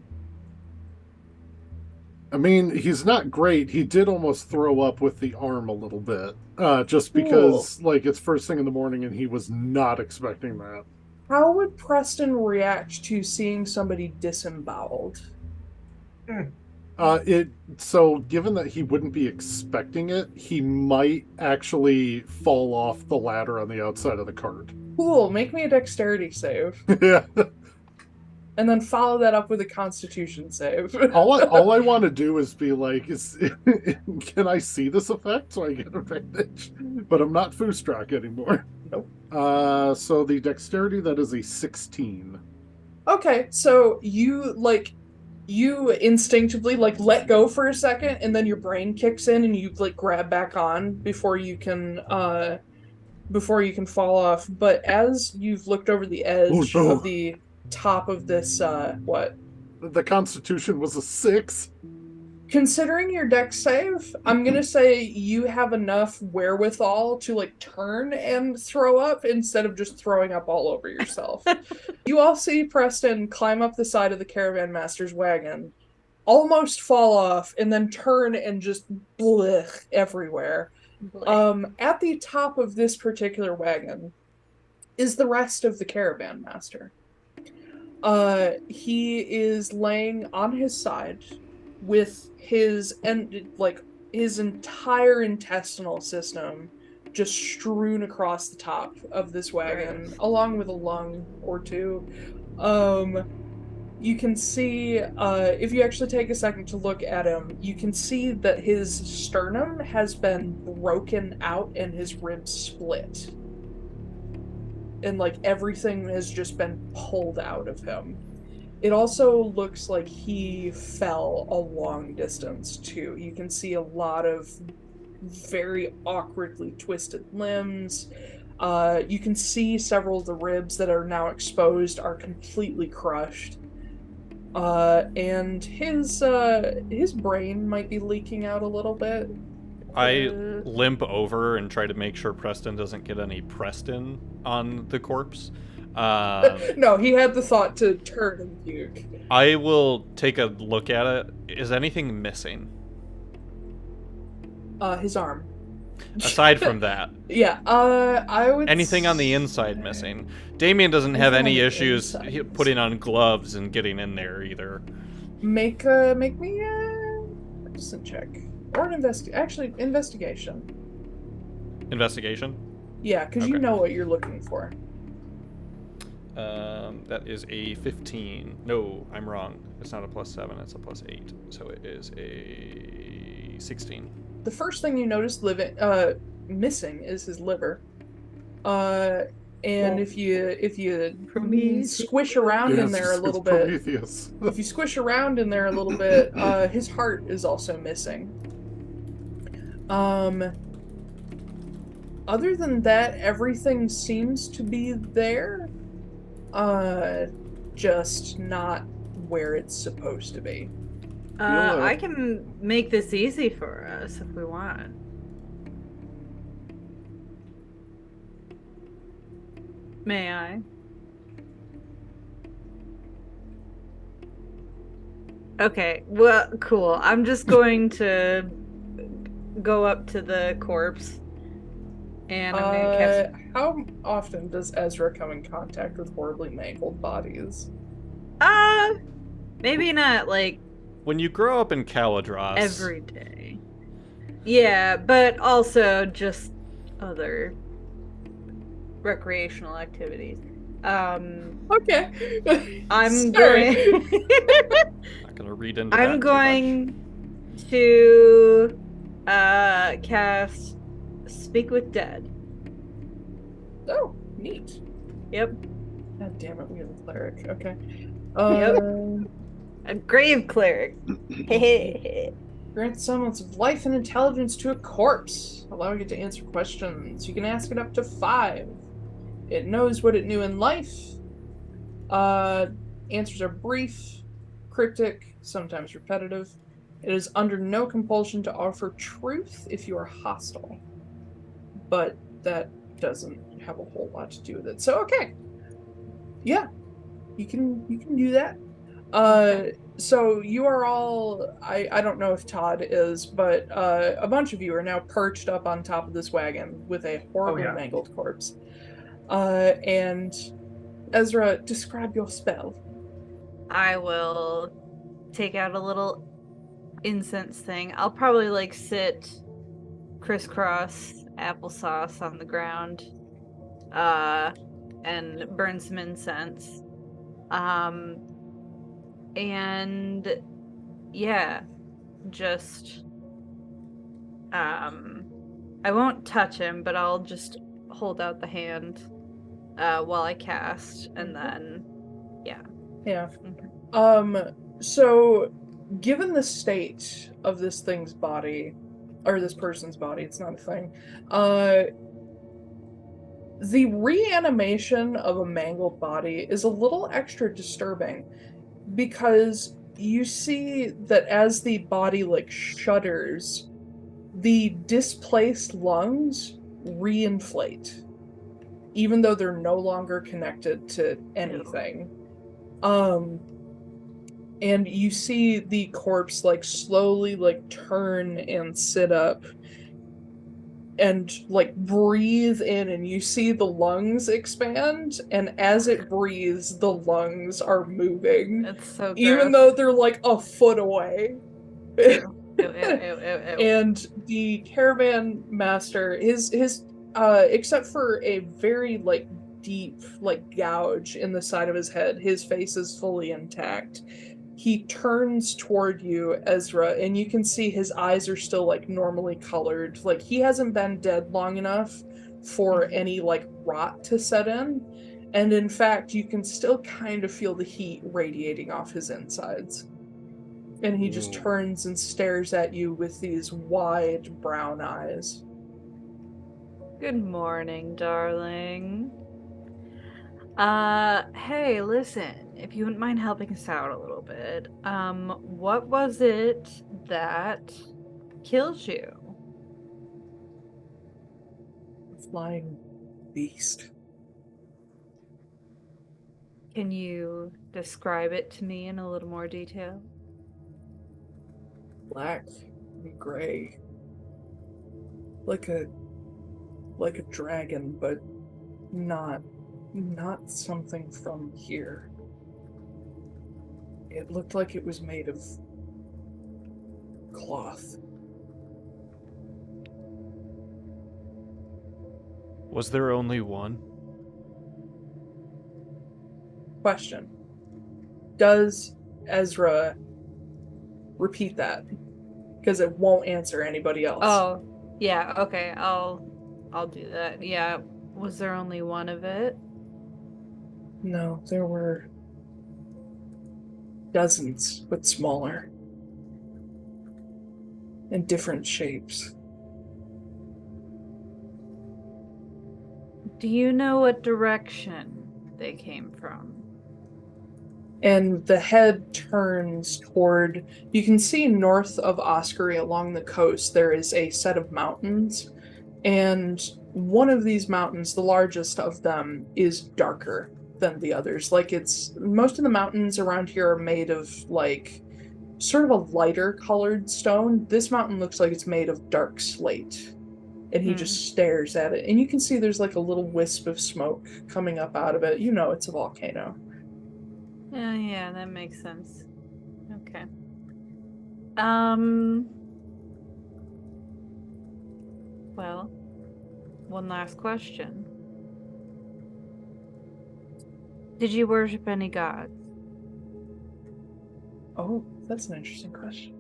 mean, he's not great. He did almost throw up with the arm a little bit, just Cool. because, like, it's first thing in the morning and he was not expecting that. How would Preston react to seeing somebody disemboweled? So given that he wouldn't be expecting it, he might actually fall off the ladder on the outside of the cart. Cool, make me a dexterity save. Yeah. And then follow that up with a constitution save. All I want to do is be like, can I see this effect so I get advantage? But I'm not Foostruck anymore. Nope. So the dexterity, that is a 16. Okay, so you instinctively let go for a second, and then your brain kicks in and you grab back on before you can fall off. But as you've looked over the edge no. of the top of this what? The constitution was a 6. Considering your dex save, I'm gonna say you have enough wherewithal to turn and throw up instead of just throwing up all over yourself. You all see Preston climb up the side of the caravan master's wagon, almost fall off, and then turn and just blech everywhere. At the top of this particular wagon is the rest of the caravan master. He is laying on his side with his entire intestinal system just strewn across the top of this wagon, along with a lung or two. You can see, if you actually take a second to look at him, you can see that his sternum has been broken out and his ribs split. And everything has just been pulled out of him. It also looks like he fell a long distance too. You can see a lot of very awkwardly twisted limbs. You can see several of the ribs that are now exposed are completely crushed. And his brain might be leaking out a little bit. I limp over and try to make sure Preston doesn't get any Preston on the corpse. No, he had the thought to turn and puke. I will take a look at it. Is anything missing? His arm. Aside from that. Yeah, I would... Anything on the inside missing? Damian doesn't have any issues putting on gloves and getting in there either. Make me a medicine check. Or an investigation. Investigation? Yeah, because you know what you're looking for. That is a 15. No, I'm wrong. It's not a +7, it's a +8. So it is a 16. The first thing you notice missing is his liver. And if you squish around in there a little bit, if you squish around in there a little bit, his heart is also missing. Other than that, everything seems to be there. Just not where it's supposed to be. I can make this easy for us if we want. May I? Okay, well, cool. I'm just going to go up to the corpse and I'm gonna cast... How often does Ezra come in contact with horribly mangled bodies? Maybe not when you grow up in Caladros every day. Yeah, but also just other recreational activities. Okay. I'm going not gonna read into I'm that going to cast Speak with Dead. Oh, neat. Yep. God damn it, we have a cleric. Okay. Yep. A grave cleric. Grant semblance of life and intelligence to a corpse, allowing it to answer questions. You can ask it up to 5. It knows what it knew in life. Answers are brief, cryptic, sometimes repetitive. It is under no compulsion to offer truth if you are hostile. But that doesn't have a whole lot to do with it. So okay. Yeah. You can do that. So you are all, I don't know if Todd is, but a bunch of you are now perched up on top of this wagon with a horrible yeah. mangled corpse. And Ezra, describe your spell. I will take out a little incense thing. I'll probably like sit crisscross applesauce on the ground, and burn some incense. Um, and yeah, just I won't touch him, but I'll just hold out the hand while I cast, and then yeah. Yeah. So given the state of this thing's body, or this person's body, it's not a thing, the reanimation of a mangled body is a little extra disturbing because you see that as the body like shudders, the displaced lungs reinflate, even though they're no longer connected to anything. And you see the corpse like slowly like turn and sit up and like breathe in, and you see the lungs expand, and as it breathes the lungs are moving. It's so gross. Even though they're like a foot away. Ew, ew, ew, ew, ew. And the caravan master, his except for a very like deep like gouge in the side of his head, his face is fully intact. He turns toward you, Ezra, and you can see his eyes are still like normally colored. Like he hasn't been dead long enough for any like rot to set in. And in fact, you can still kind of feel the heat radiating off his insides. And he just turns and stares at you with these wide brown eyes. Good morning, darling. Hey, listen, if you wouldn't mind helping us out a little bit, what was it that killed you? A flying beast. Can you describe it to me in a little more detail? Black and gray. Like a dragon, but not something from here. It looked like it was made of cloth. Was there only one? Question. Does Ezra repeat that? Because it won't answer anybody else. Oh, yeah, okay, I'll do that. Yeah, was there only one of it? No, there were dozens, but smaller. In different shapes. Do you know what direction they came from? And the head turns toward, you can see north of Oskory along the coast there is a set of mountains, and one of these mountains, the largest of them, is darker than the others. Like most of the mountains around here are made of like sort of a lighter colored stone. This mountain looks like it's made of dark slate. And he just stares at it, and you can see there's like a little wisp of smoke coming up out of it. You know it's a volcano. Yeah, that makes sense. Okay. Well, one last question. Did you worship any gods? Oh, that's an interesting question.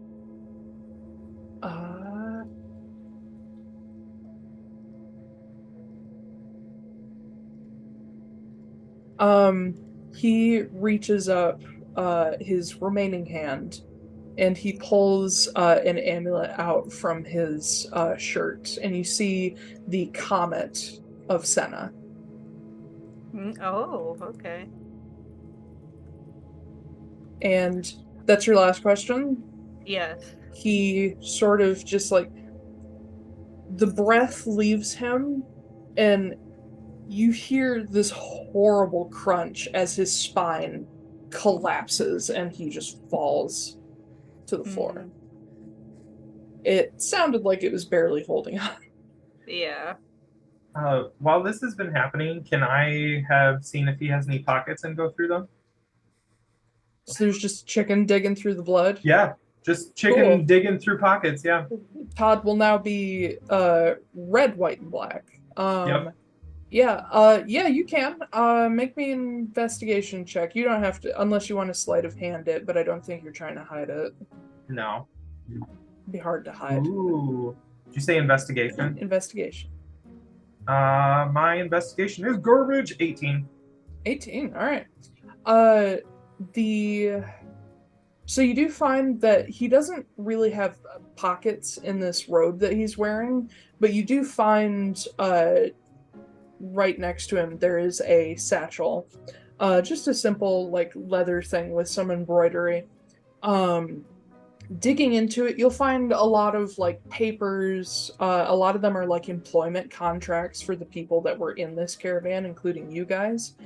He reaches up his remaining hand, and he pulls an amulet out from his shirt, and you see the comet of Senna. Oh, okay. And that's your last question? Yes. He sort of just like, the breath leaves him, and you hear this horrible crunch as his spine collapses and he just falls to the floor. It sounded like it was barely holding on. Yeah. While this has been happening, can I have seen if he has any pockets and go through them? So there's just chicken digging through the blood. Yeah, just chicken Cool. digging through pockets. Yeah. Todd will now be red, white, and black. Yep. Yeah, you can. Make me an investigation check. You don't have to, unless you want to sleight of hand it, but I don't think you're trying to hide it. No. It'd be hard to hide. Ooh. Did you say investigation? Investigation. My investigation is garbage. 18. 18, alright. So you do find that he doesn't really have pockets in this robe that he's wearing, but you do find right next to him there is a satchel. Just a simple like leather thing with some embroidery. Digging into it, you'll find a lot of like papers. A lot of them are like employment contracts for the people that were in this caravan, including you guys.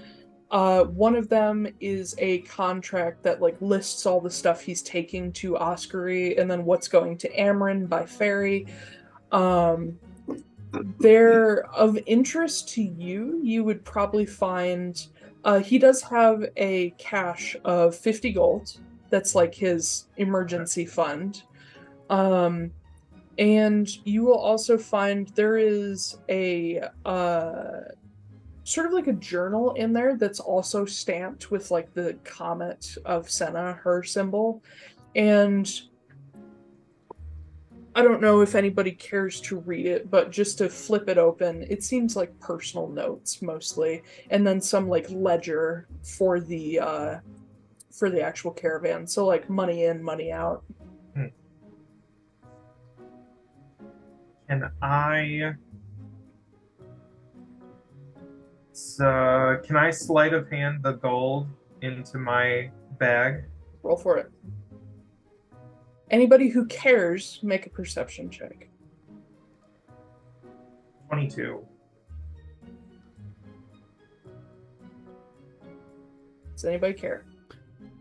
One of them is a contract that like lists all the stuff he's taking to Oskory and then what's going to Amran by ferry. They're of interest to you. You would probably find he does have a cache of 50 gold. That's like his emergency fund. And you will also find there is a sort of like a journal in there that's also stamped with like the comet of Senna, her symbol. And I don't know if anybody cares to read it, but just to flip it open, it seems like personal notes mostly, and then some like ledger for the actual caravan. So like money in, money out. Can I sleight of hand the gold into my bag? Roll for it. Anybody who cares, make a perception check. 22. Does anybody care?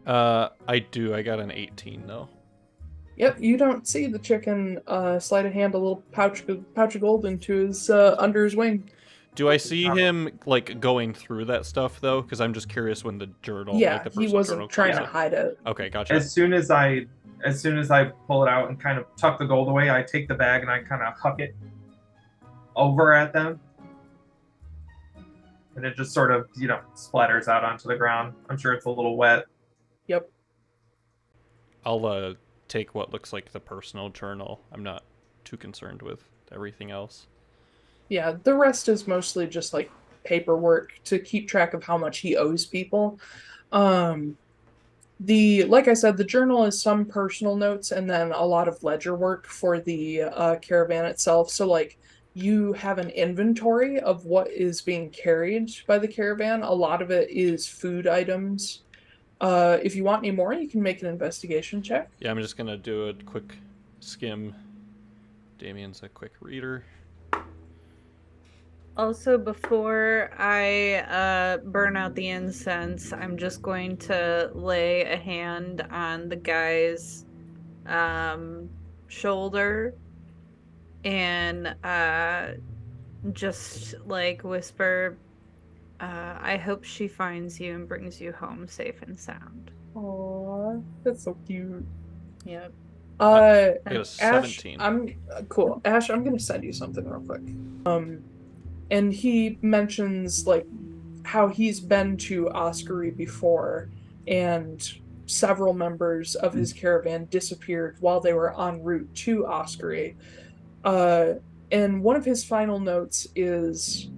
I do. I got an 18 though. Yep, you don't see the chicken sleight of hand a little pouch of gold into his under his wing. Do I see him like going through that stuff though? Because I'm just curious when the journal. Yeah, like, the he personal wasn't journal trying comes to up. hide it. Okay, gotcha. As soon as I pull it out and kind of tuck the gold away, I take the bag and I kind of huck it over at them. And it just sort of, splatters out onto the ground. I'm sure it's a little wet. Yep. I'll take what looks like the personal journal. I'm not too concerned with everything else. Yeah, the rest is mostly just like paperwork to keep track of how much he owes people. Like I said, the journal is some personal notes and then a lot of ledger work for the caravan itself. So like you have an inventory of what is being carried by the caravan. A lot of it is food items. If you want any more, you can make an investigation check. Yeah, I'm just gonna do a quick skim. Damian's a quick reader. Also, before I burn out the incense, I'm just going to lay a hand on the guy's shoulder and just like whisper, I hope she finds you and brings you home safe and sound. Aww, that's so cute. Yep. I got a 17. Ash, I'm gonna send you something real quick. And he mentions like how he's been to Oskory before, and several members of his caravan disappeared while they were en route to Oskory. And one of his final notes is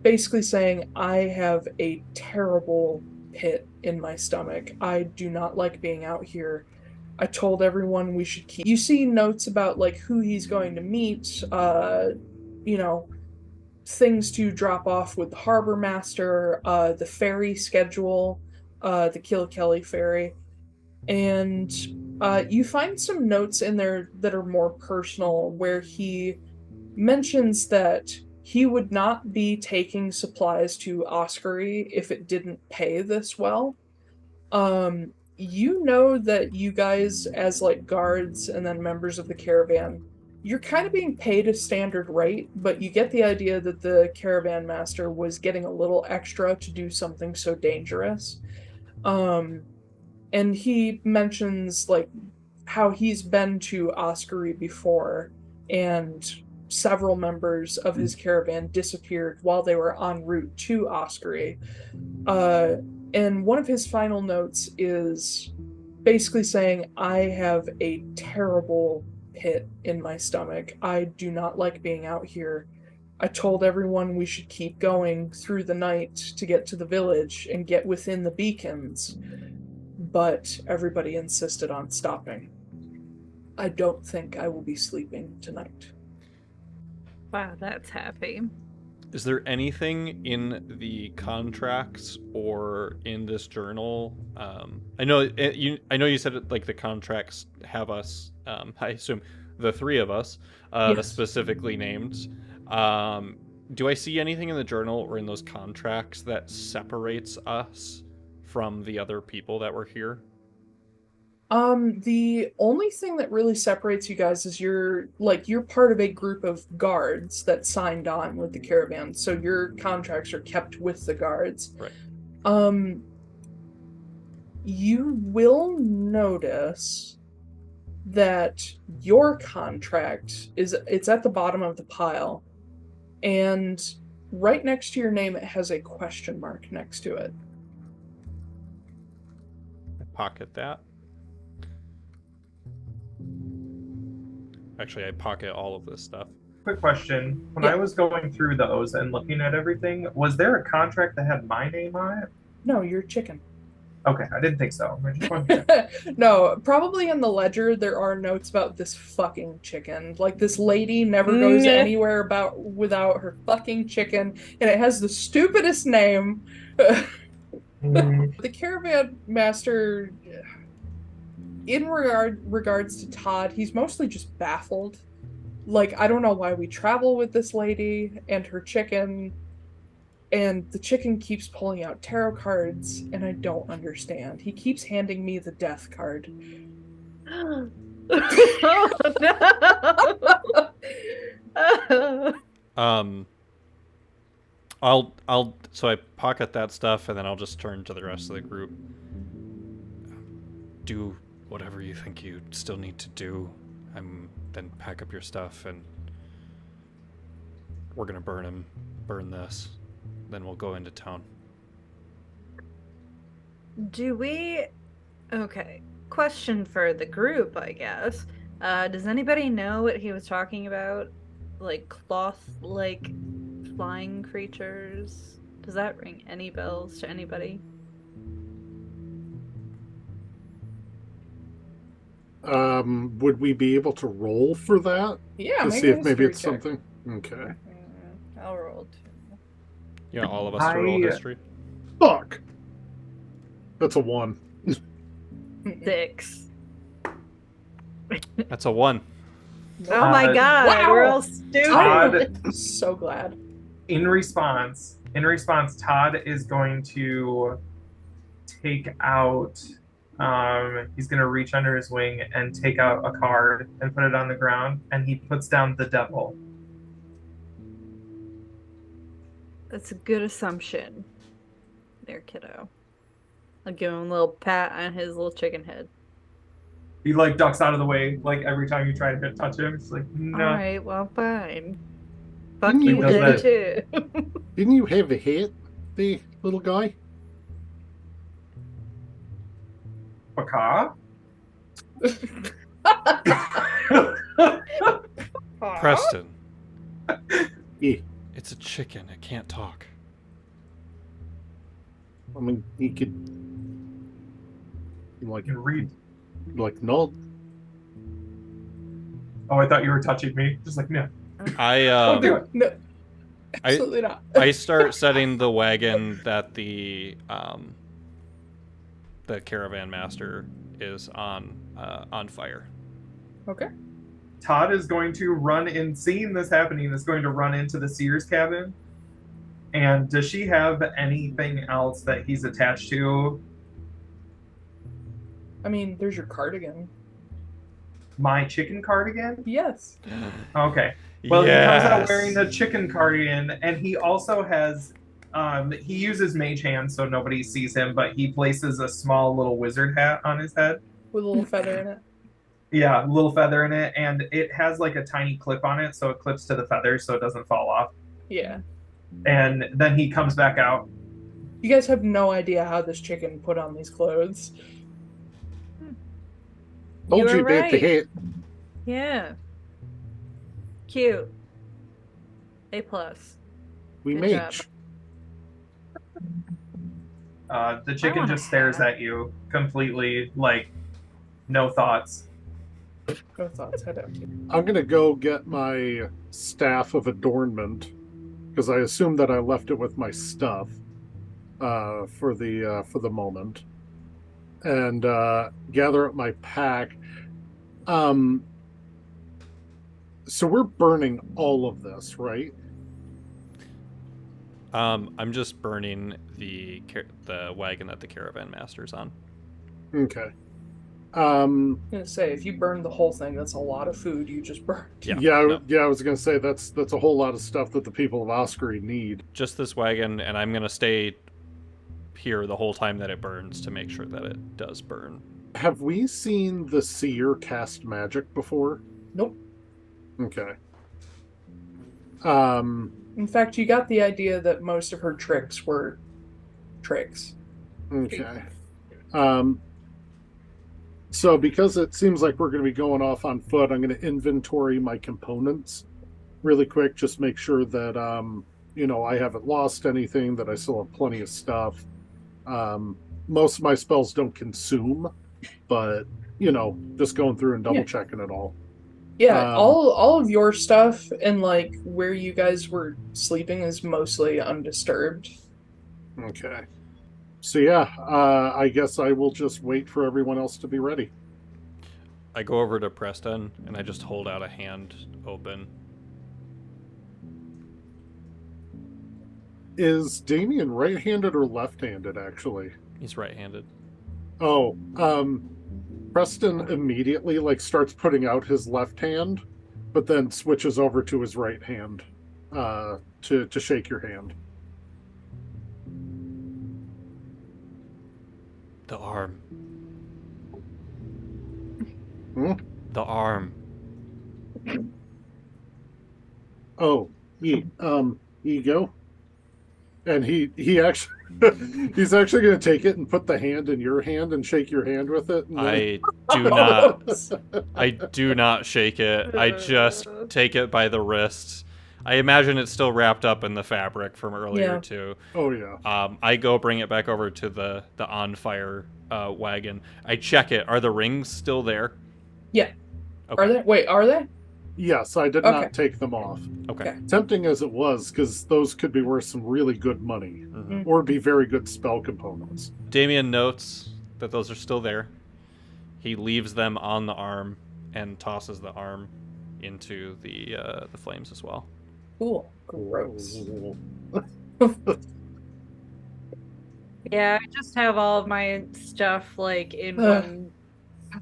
basically saying, I have a terrible pit in my stomach. I do not like being out here. I told everyone we should keep. You see notes about like who he's going to meet, things to drop off with the harbor master, the ferry schedule, the Kilkelly Ferry. And you find some notes in there that are more personal where he mentions that he would not be taking supplies to Oskory if it didn't pay this well. You know that you guys, as like guards and then members of the caravan, you're kind of being paid a standard rate, but you get the idea that the caravan master was getting a little extra to do something so dangerous. And he mentions like how he's been to Oskory before, and several members of his caravan disappeared while they were en route to Oskory. And one of his final notes is basically saying, I have a terrible pit in my stomach. I do not like being out here. I told everyone we should keep going through the night to get to the village and get within the beacons, but everybody insisted on stopping. I don't think I will be sleeping tonight. Wow, that's happy. Is there anything in the contracts or in this journal? I know you said it, like the contracts have us. I assume the three of us, Yes. specifically named. Do I see anything in the journal or in those contracts that separates us from the other people that were here? The only thing that really separates you guys is you're part of a group of guards that signed on with the caravan, so your contracts are kept with the guards. Right. You will notice that your contract it's at the bottom of the pile, and right next to your name it has a question mark next to it. I pocket that. Actually, I pocket all of this stuff. Quick question. When Yeah. I was going through those and looking at everything, was there a contract that had my name on it? No, you're chicken. Okay, I didn't think so. I just wanted to check. No, probably in the ledger there are notes about this fucking chicken. Like, this lady never goes anywhere without her fucking chicken, and it has the stupidest name. The caravan master, in regards to Todd, he's mostly just baffled. Like, I don't know why we travel with this lady and her chicken, and the chicken keeps pulling out tarot cards, and I don't understand. He keeps handing me the death card. Oh no. So I pocket that stuff, and then I'll just turn to the rest of the group. Do whatever you think you still need to do. Then pack up your stuff, and we're gonna burn this. Then we'll go into town. Okay, question for the group, I guess. Does anybody know what he was talking about? Like cloth-like flying creatures? Does that ring any bells to anybody? Would we be able to roll for that? Yeah, To make see a if maybe history it's check. something? Okay. I'll roll too. Yeah, all of us to roll history. Fuck! That's a 1. 6. That's a 1. Oh my god, wow. we're all stupid. Todd, So glad. in response, Todd is going to take out. He's going to reach under his wing and take out a card and put it on the ground, and he puts down the devil. That's a good assumption. There, kiddo. I'll give him a little pat on his little chicken head. He like ducks out of the way like every time you try to touch him. It's like, no. Alright, well, fine. Fuck Didn't you you then, have too. Didn't you have a hit, the little guy? Baka? Preston, Yeah. it's a chicken. It can't talk. I mean, he could I can read. nod. Oh, I thought you were touching me. Just like, no. I Don't do it. No, absolutely not. I start setting the wagon that the caravan master is on fire. Okay. Todd is going to run in, seeing this happening, is going to run into the Sears cabin. And does she have anything else that he's attached to I mean, there's your cardigan. My chicken cardigan? Yes. Okay. Well, he comes out wearing Yes. the chicken cardigan, and he also has. He uses mage hand so nobody sees him, but he places a small little wizard hat on his head. With a little feather in it. Yeah, little feather in it, and it has like a tiny clip on it, so it clips to the feather so it doesn't fall off. Yeah. And then he comes back out. You guys have no idea how this chicken put on these clothes. Told were you about the right. hat. Yeah. Cute. A plus. We Good mage. The chicken want a just stares hat. at you completely, like no thoughts. No thoughts. Head empty. I'm gonna go get my staff of adornment because I assume that I left it with my stuff for the moment, and gather up my pack. So we're burning all of this, right? I'm just burning the wagon that the caravan master's on. Okay. I'm gonna say, if you burn the whole thing, that's a lot of food you just burned. Yeah. Yeah, I was gonna say that's a whole lot of stuff that the people of Oskory need. Just this wagon, and I'm gonna stay here the whole time that it burns to make sure that it does burn. Have we seen the seer cast magic before? Nope. Okay. In fact, you got the idea that most of her tricks were tricks. Okay. So because it seems like we're going to be going off on foot, I'm going to inventory my components really quick, just make sure that I haven't lost anything, that I still have plenty of stuff. Most of my spells don't consume, but just going through and double checking it all. Yeah, all of your stuff and like where you guys were sleeping is mostly undisturbed. Okay. So yeah, I guess I will just wait for everyone else to be ready. I go over to Preston and I just hold out a hand open. Is Damian right-handed or left-handed, actually? He's right-handed. Oh, Preston immediately starts putting out his left hand, but then switches over to his right hand to shake your hand. The arm. Hmm? The arm. Oh, here you go. And he actually he's actually going to take it and put the hand in your hand and shake your hand with it. And then... I do not shake it. I just take it by the wrist. I imagine it's still wrapped up in the fabric from earlier too. Oh yeah. I go bring it back over to the on fire wagon. I check it. Are the rings still there? Yeah. Okay. Are they? Wait, are they? Yes, I did not take them off. Okay. Tempting as it was, because those could be worth some really good money, or be very good spell components. Damian notes that those are still there. He leaves them on the arm and tosses the arm into the flames as well. Cool. Gross. Yeah, I just have all of my stuff in one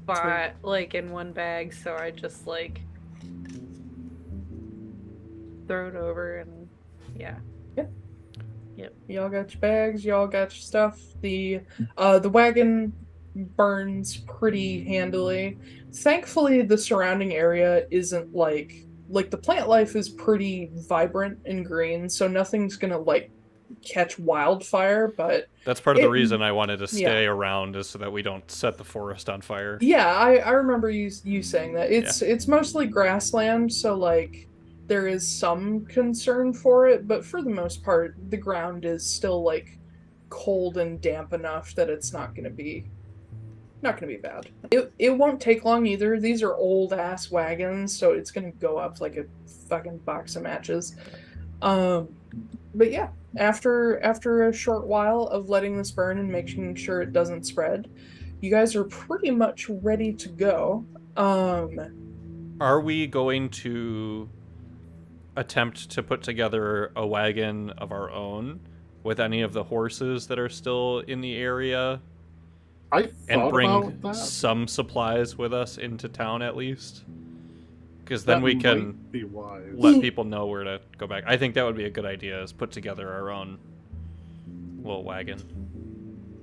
spot, in one bag, so I just throw it over and yeah. Yep. Y'all got your bags, y'all got your stuff. The wagon burns pretty handily. Thankfully the surrounding area isn't like the plant life is pretty vibrant and green, so nothing's gonna catch wildfire, but that's part of the reason I wanted to stay around, is so that we don't set the forest on fire. Yeah, I remember you saying that. It's mostly grassland, so there is some concern for it, but for the most part, the ground is still cold and damp enough that it's not gonna be bad. It won't take long either. These are old ass wagons, so it's gonna go up like a fucking box of matches. But yeah, after a short while of letting this burn and making sure it doesn't spread, you guys are pretty much ready to go. Are we going to attempt to put together a wagon of our own with any of the horses that are still in the area? I thought and bring about that. some supplies with us into town at least, because then That we might can be wise. let people know where to go back. I think that would be a good idea, is put together our own little wagon.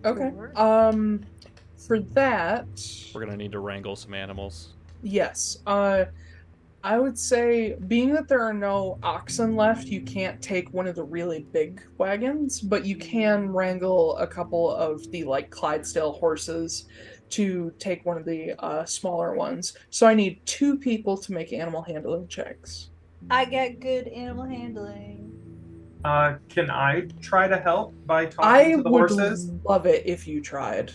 Okay. For that, We're gonna need to wrangle some animals. yes. I would say, being that there are no oxen left, you can't take one of the really big wagons, but you can wrangle a couple of the like Clydesdale horses to take one of the smaller ones. So I need 2 people to make animal handling checks. I got good animal handling. Can I try to help by talking I to the would horses? love it if you tried.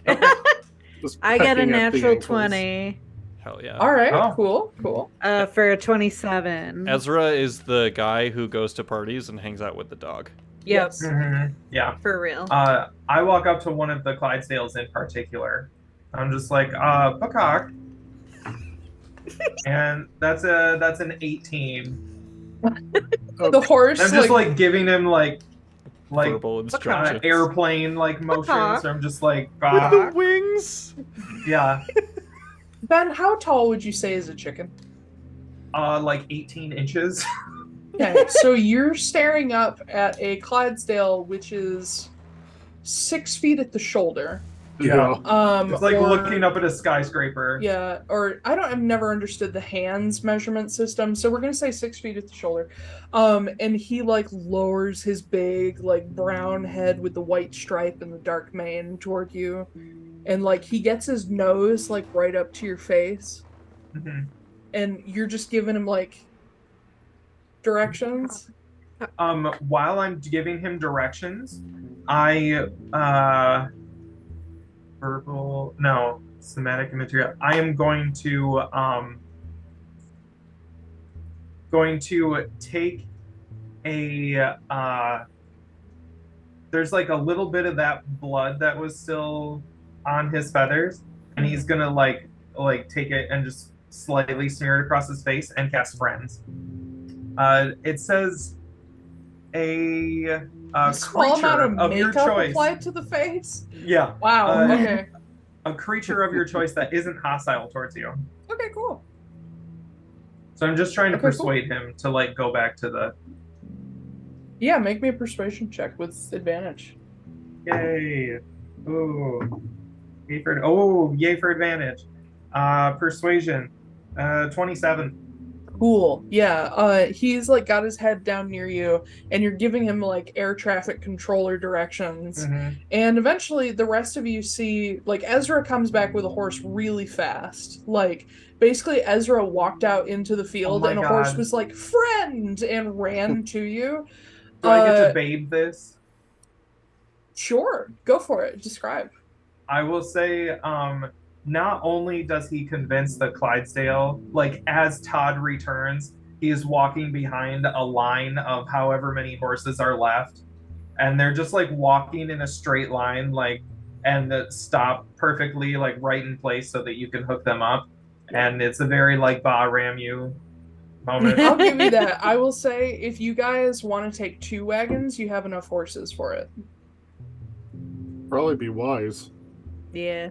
Just I got a pecking at the natural ankles. 20 Hell yeah. All right, Oh. cool. for a 27. Ezra is the guy who goes to parties and hangs out with the dog. Yep, Yes. Yeah. for real. I walk up to one of the Clydesdales in particular. I'm just like, Peacock. And that's an 18. The horse, I'm just like giving him like Verbal instructions. airplane like motions. So I'm just like, With the wings. yeah, Ben, how tall would you say is a chicken? like 18 inches. Okay, so you're staring up at a Clydesdale, which is 6 feet at the shoulder. Yeah. It's like or- looking up at a skyscraper. Yeah, or I've never understood the hands measurement system, so we're gonna say 6 feet at the shoulder. And he like lowers his big like brown head with the white stripe and the dark mane toward you, and like he gets his nose like right up to your face, and you're just giving him like directions. While I'm giving him directions, I somatic and material. I am going to take a there's like a little bit of that blood that was still on his feathers, and he's gonna like take it and just slightly smear it across his face and cast friends. It says a Small creature amount of your makeup choice. applied to the face. Yeah. Wow. Okay. A creature of your choice that isn't hostile towards you. Okay. Cool. So I'm just trying to Okay, cool. persuade him to like go back to the. Yeah, make me a persuasion check with advantage. Yay! Ooh, yay for advantage. Persuasion, 27. Cool. Yeah. He's like got his head down near you, and you're giving him like air traffic controller directions. And eventually, the rest of you see like Ezra comes back with a horse really fast. Like basically, Ezra walked out into the field, my and a horse God. was like "friend" and ran to you. Do I get to babe this? Sure, go for it. Describe. I will say, not only does he convince the Clydesdale, like as Todd returns, he is walking behind a line of however many horses are left, and they're just like walking in a straight line, like, and stop perfectly like right in place so that you can hook them up, and it's a very like Bahramu moment. I'll give you that. I will say, if you guys want to take 2 wagons, you have enough horses for it. Probably be wise. Yeah.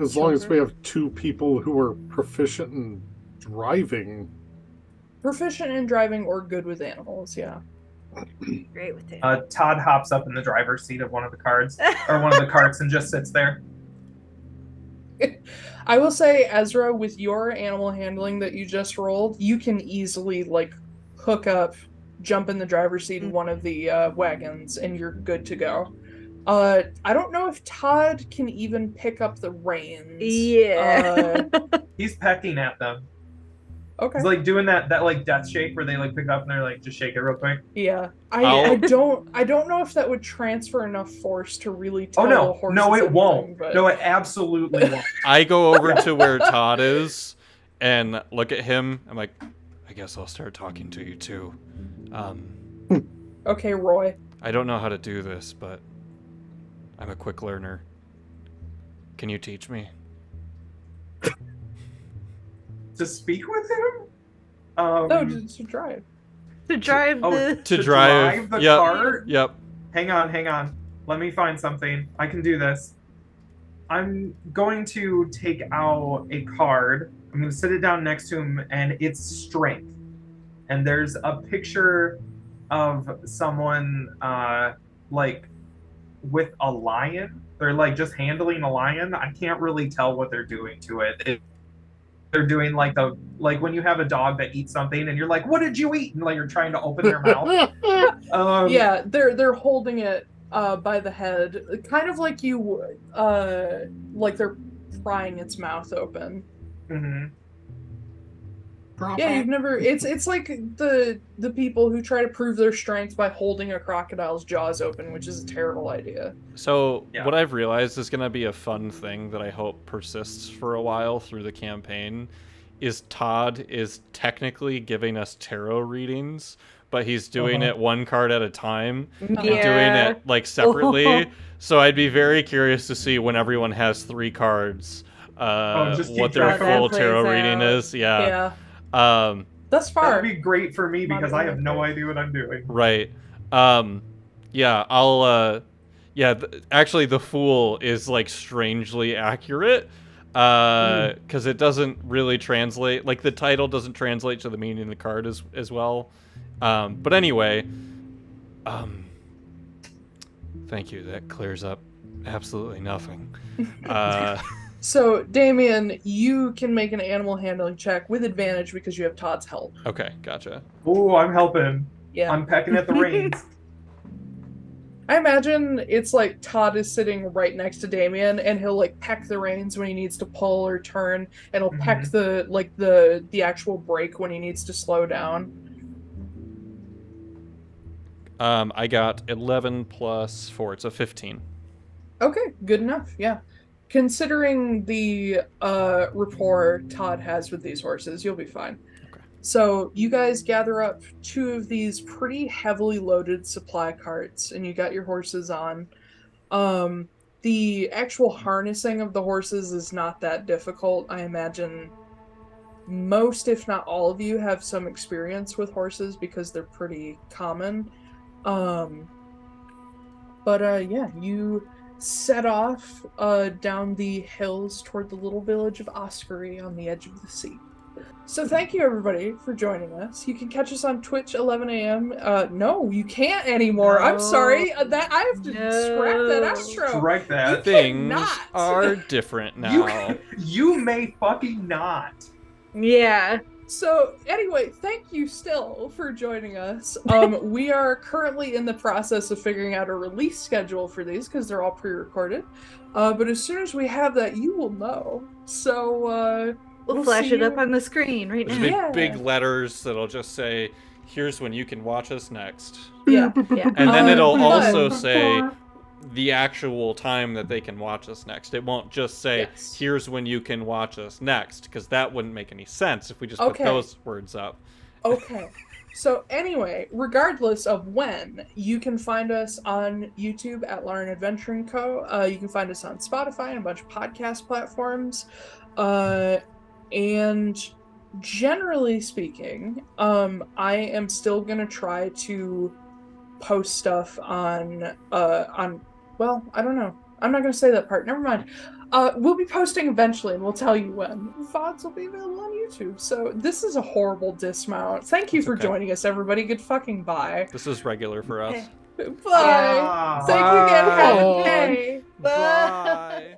As long as we have 2 people who are proficient in driving. Proficient in driving or good with animals, yeah. Great with it. Todd hops up in the driver's seat of one of the carts or one of the carts and just sits there. I will say, Ezra, with your animal handling that you just rolled, you can easily like hook up, jump in the driver's seat of one of the wagons, and you're good to go. I don't know if Todd can even pick up the reins. Yeah. He's pecking at them. Okay. He's like doing that like death shake where they like pick up and they're like just shake it real quick. Yeah. I don't know if that would transfer enough force to really tell Oh the no, horses no, it anything, won't. but... No, it absolutely won't. I go over to where Todd is and look at him. I'm like, I guess I'll start talking to you too. Okay, Roy. I don't know how to do this, but I'm a quick learner. Can you teach me? To speak with him? No, to drive. To drive the... To drive the yep. cart? Yep. Hang on. Let me find something. I can do this. I'm going to take out a card. I'm going to sit it down next to him, and it's strength. And there's a picture of someone like with a lion. They're like just handling a lion. I can't really tell what they're doing to it. They're doing like when you have a dog that eats something and you're like, "What did you eat?" and like you're trying to open their mouth. Yeah, they're holding it by the head, kind of like you would, like they're prying its mouth open. Mm-hmm. Yeah, you've never. It's like the people who try to prove their strength by holding a crocodile's jaws open, which is a terrible idea. So Yeah. what I've realized is going to be a fun thing that I hope persists for a while through the campaign is Todd is technically giving us tarot readings, but he's doing it one card at a time and doing it like separately. So I'd be very curious to see when everyone has 3 cards, what their full tarot reading is. Yeah. That's far. That'd be great for me because I have no idea what I'm doing. Right. Yeah, I'll actually the Fool is like strangely accurate because it doesn't really translate, like the title doesn't translate to the meaning of the card as well. But anyway, thank you. That clears up absolutely nothing. So, Damian, you can make an animal handling check with advantage because you have Todd's help. Okay, gotcha. Ooh, I'm helping. Yeah. I'm pecking at the reins. I imagine it's like Todd is sitting right next to Damian, and he'll like peck the reins when he needs to pull or turn, and he'll peck the actual brake when he needs to slow down. I got 11 plus 4. It's a 15. Okay, good enough. Yeah. Considering the rapport Todd has with these horses, you'll be fine. Okay. So you guys gather up 2 of these pretty heavily loaded supply carts, and you got your horses on. The actual harnessing of the horses is not that difficult. I imagine most, if not all of you, have some experience with horses because they're pretty common. Yeah, you set off down the hills toward the little village of Oskory on the edge of the sea. So thank you everybody for joining us. You can catch us on Twitch 11 a.m. No, you can't anymore. No. I'm sorry. That I have to scrap that outro. Strike that. Things cannot. are different now. You may fucking not. Yeah. So anyway, thank you still for joining us. We are currently in the process of figuring out a release schedule for these because they're all pre-recorded. But as soon as we have that, you will know. So We'll flash it up on the screen right There's now. big letters that'll just say, "Here's when you can watch us next." Yeah. And then it'll but- also say the actual time that they can watch us next. It won't just say, Yes. "Here's when you can watch us next," because that wouldn't make any sense if we just put those words up. Okay. So anyway, regardless of when, you can find us on YouTube at Atlaran Adventuring Co. You can find us on Spotify and a bunch of podcast platforms. And generally speaking, I am still gonna try to post stuff on well, I don't know. I'm not gonna say that part. Never mind. We'll be posting eventually, and we'll tell you when. VODs will be available on YouTube. So this is a horrible dismount. Thank you for joining us, everybody. Good fucking bye. This is regular for us. Bye. Thank you again. Have a good day. Bye.